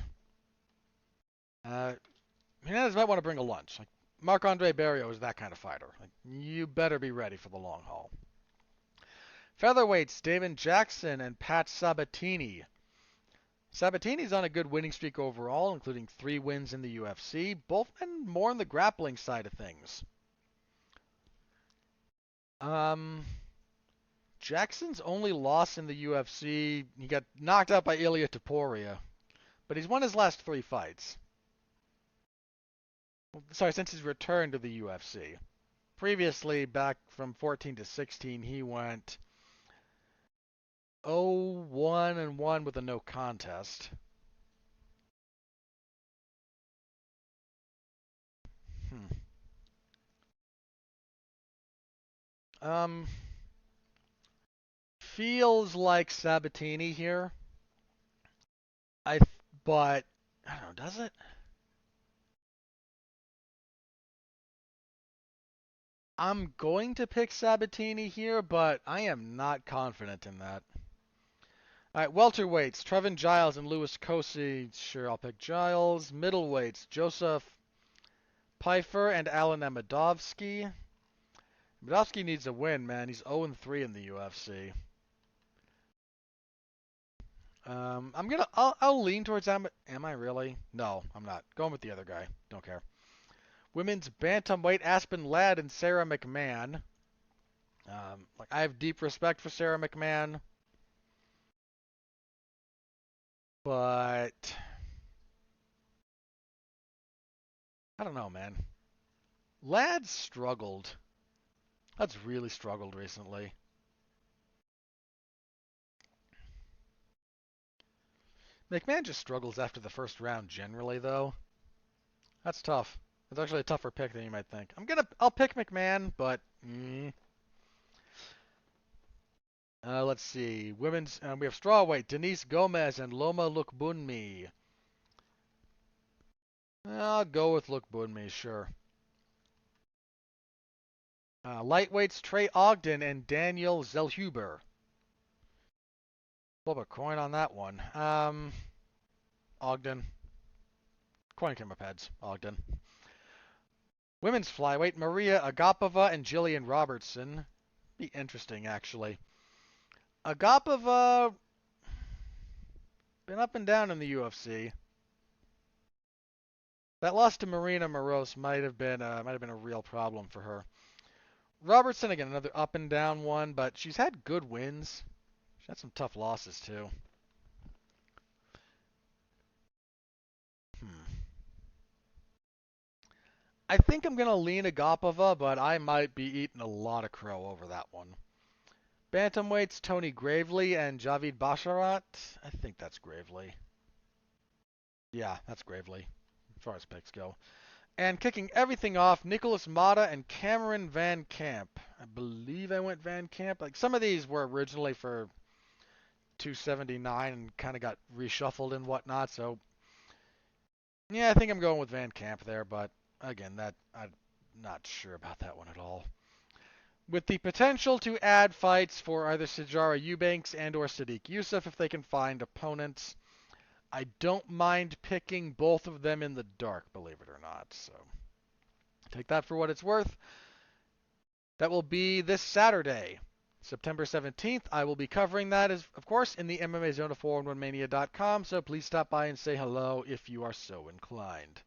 Hernandez might want to bring a lunch. Like Marc-Andre Barrio is that kind of fighter. Like, you better be ready for the long haul. Featherweights, David Jackson and Pat Sabatini. Sabatini's on a good winning streak overall, including 3 wins in the UFC. Both men more on the grappling side of things. Jackson's only loss in the UFC, he got knocked out by Ilia Topuria, but he's won his last 3 fights. Sorry, since his return to the UFC. Previously, back from 14 to 16, he went 0-1-1 with a no contest. Feels like Sabatini here. But I don't know, does it? I'm going to pick Sabatini here, but I am not confident in that. All right, welterweights, Trevin Giles and Louis Cosi. Sure, I'll pick Giles. Middleweights, Joseph Pfeiffer and Alan Amedovski. Amedovski needs a win, man. He's 0-3 in the UFC. I'll lean towards Am I really? No, I'm not. Going with the other guy. Don't care. Women's bantamweight, Aspen Ladd and Sarah McMahon. I have deep respect for Sarah McMahon, but I don't know, man. Ladd struggled. Ladd's really struggled recently. McMahon just struggles after the first round generally, though. That's tough. It's actually a tougher pick than you might think. I'll pick McMahon, but let's see. Women's, we have strawweight, Denise Gomez and Loma Lukbunmi. I'll go with Lukbunmi, sure. Lightweights, Trey Ogden and Daniel Zellhuber. Flip a coin on that one. Ogden. Coin came up heads. Ogden. Women's flyweight, Maria Agapova and Jillian Robertson. Be interesting, actually. Agapova been up and down in the UFC. That loss to Marina Moroz might have been a real problem for her. Robertson, again, another up and down one, but she's had good wins. She's had some tough losses, too. I think I'm going to lean Agapova, but I might be eating a lot of crow over that one. Bantamweights, Tony Gravely and Javid Basharat. I think that's Gravely. Yeah, that's Gravely, as far as picks go. And kicking everything off, Nicholas Mata and Cameron Van Camp. I believe I went Van Camp. Like, some of these were originally for 279 and kind of got reshuffled and whatnot, so yeah, I think I'm going with Van Camp there, but again, that I'm not sure about that one at all. With the potential to add fights for either Sijara Eubanks and or Sadiq Youssef if they can find opponents. I don't mind picking both of them in the dark, believe it or not. So take that for what it's worth. That will be this Saturday, September 17th. I will be covering that, as of course, in the MMA Zone of 411mania.com, so please stop by and say hello if you are so inclined.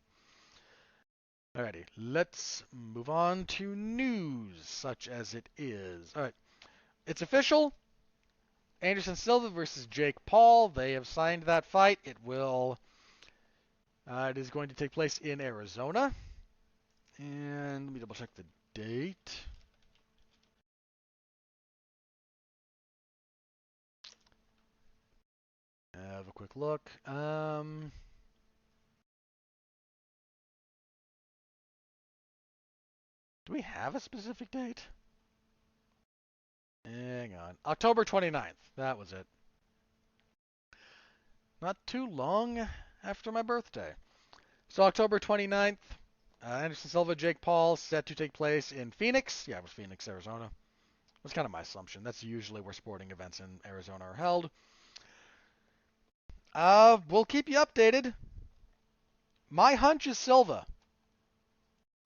Alrighty, let's move on to news, such as it is. Alright, it's official. Anderson Silva versus Jake Paul. They have signed that fight. It is going to take place in Arizona. And let me double check the date. Have a quick look. Do we have a specific date? Hang on. October 29th. That was it. Not too long after my birthday. So October 29th, Anderson Silva, Jake Paul, set to take place in Phoenix. Yeah, it was Phoenix, Arizona. That's kind of my assumption. That's usually where sporting events in Arizona are held. We'll keep you updated. My hunch is Silva.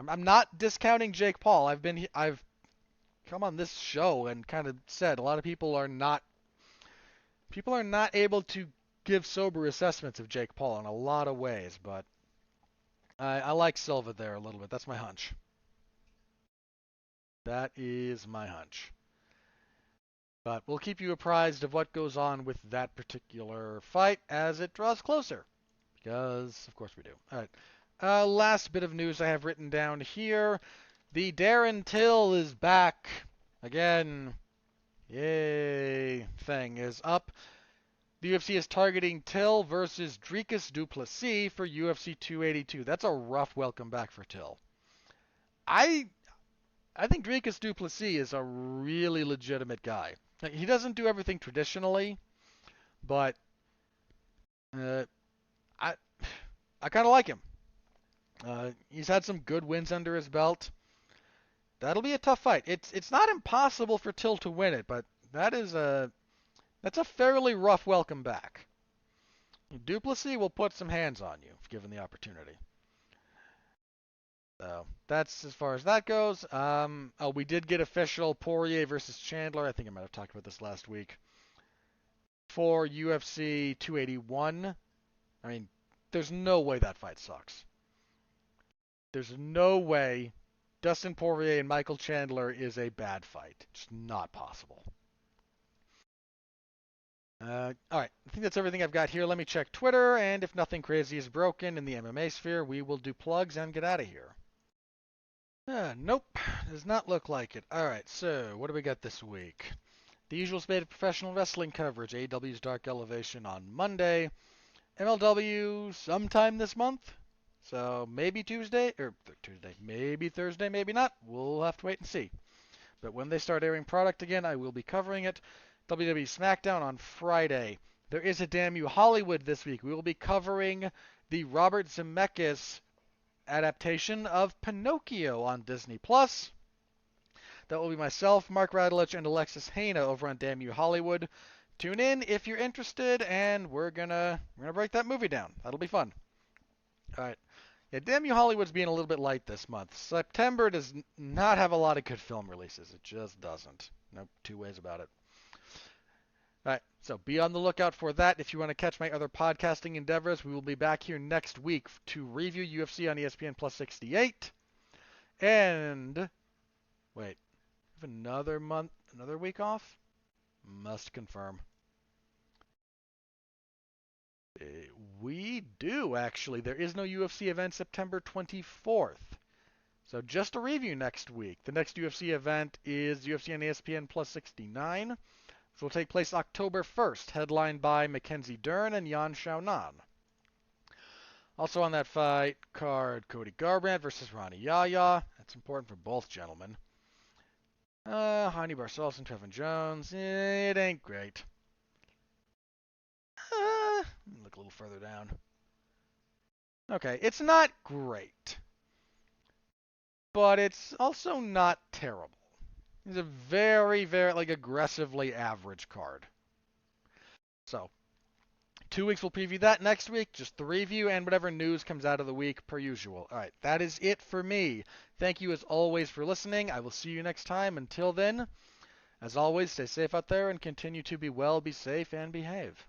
I'm not discounting Jake Paul. I've come on this show and kind of said a lot of people are not able to give sober assessments of Jake Paul in a lot of ways, but I like Silva there a little bit. That's my hunch. That is my hunch. But we'll keep you apprised of what goes on with that particular fight as it draws closer. Because, of course, we do. All right. Last bit of news I have written down here. The Darren Till is back again. Yay. Thing is up. The UFC is targeting Till versus Dricus du Plessis for UFC 282. That's a rough welcome back for Till. I think Dricus du Plessis is a really legitimate guy. He doesn't do everything traditionally, but uh, I I kind of like him. He's had some good wins under his belt. That'll be a tough fight. It's not impossible for Till to win it, but that's a fairly rough welcome back. du Plessis will put some hands on you if given the opportunity. So that's as far as that goes. We did get official Poirier versus Chandler. I think I might have talked about this last week. For UFC 281. I mean, there's no way that fight sucks. There's no way Dustin Poirier and Michael Chandler is a bad fight. It's not possible. All right, I think that's everything I've got here. Let me check Twitter, and if nothing crazy is broken in the MMA sphere, we will do plugs and get out of here. Nope, does not look like it. All right, so what do we got this week? The usual spate of professional wrestling coverage. AEW's Dark Elevation on Monday. MLW sometime this month. So maybe Tuesday, maybe Thursday, maybe not. We'll have to wait and see. But when they start airing product again, I will be covering it. WWE SmackDown on Friday. There is a Damn You Hollywood this week. We will be covering the Robert Zemeckis adaptation of Pinocchio on Disney Plus. That will be myself, Mark Radulich, and Alexis Haina over on Damn You Hollywood. Tune in if you're interested, and we're gonna break that movie down. That'll be fun. All right. Yeah, Damn You Hollywood's being a little bit light this month. September does not have a lot of good film releases. It just doesn't. No two ways about it. All right, so be on the lookout for that. If you want to catch my other podcasting endeavors, we will be back here next week to review UFC on ESPN Plus 68. And wait, have another week off? Must confirm. We do, actually. There is no UFC event September 24th. So just a review next week. The next UFC event is UFC on ESPN Plus 69, which will take place October 1st, headlined by Mackenzie Dern and Yan Xiaonan. Also on that fight card, Cody Garbrandt versus Ronnie Yaya. That's important for both gentlemen. Hani Barcelos and Trevin Jones. It ain't great. Look a little further down. Okay, it's not great. but it's also not terrible. He's a very, very like aggressively average card. So 2 weeks we'll preview that. Next week, just the review and whatever news comes out of the week per usual. All right, that is it for me. Thank you as always for listening. I will see you next time. Until then, as always, stay safe out there and continue to be well, be safe, and behave.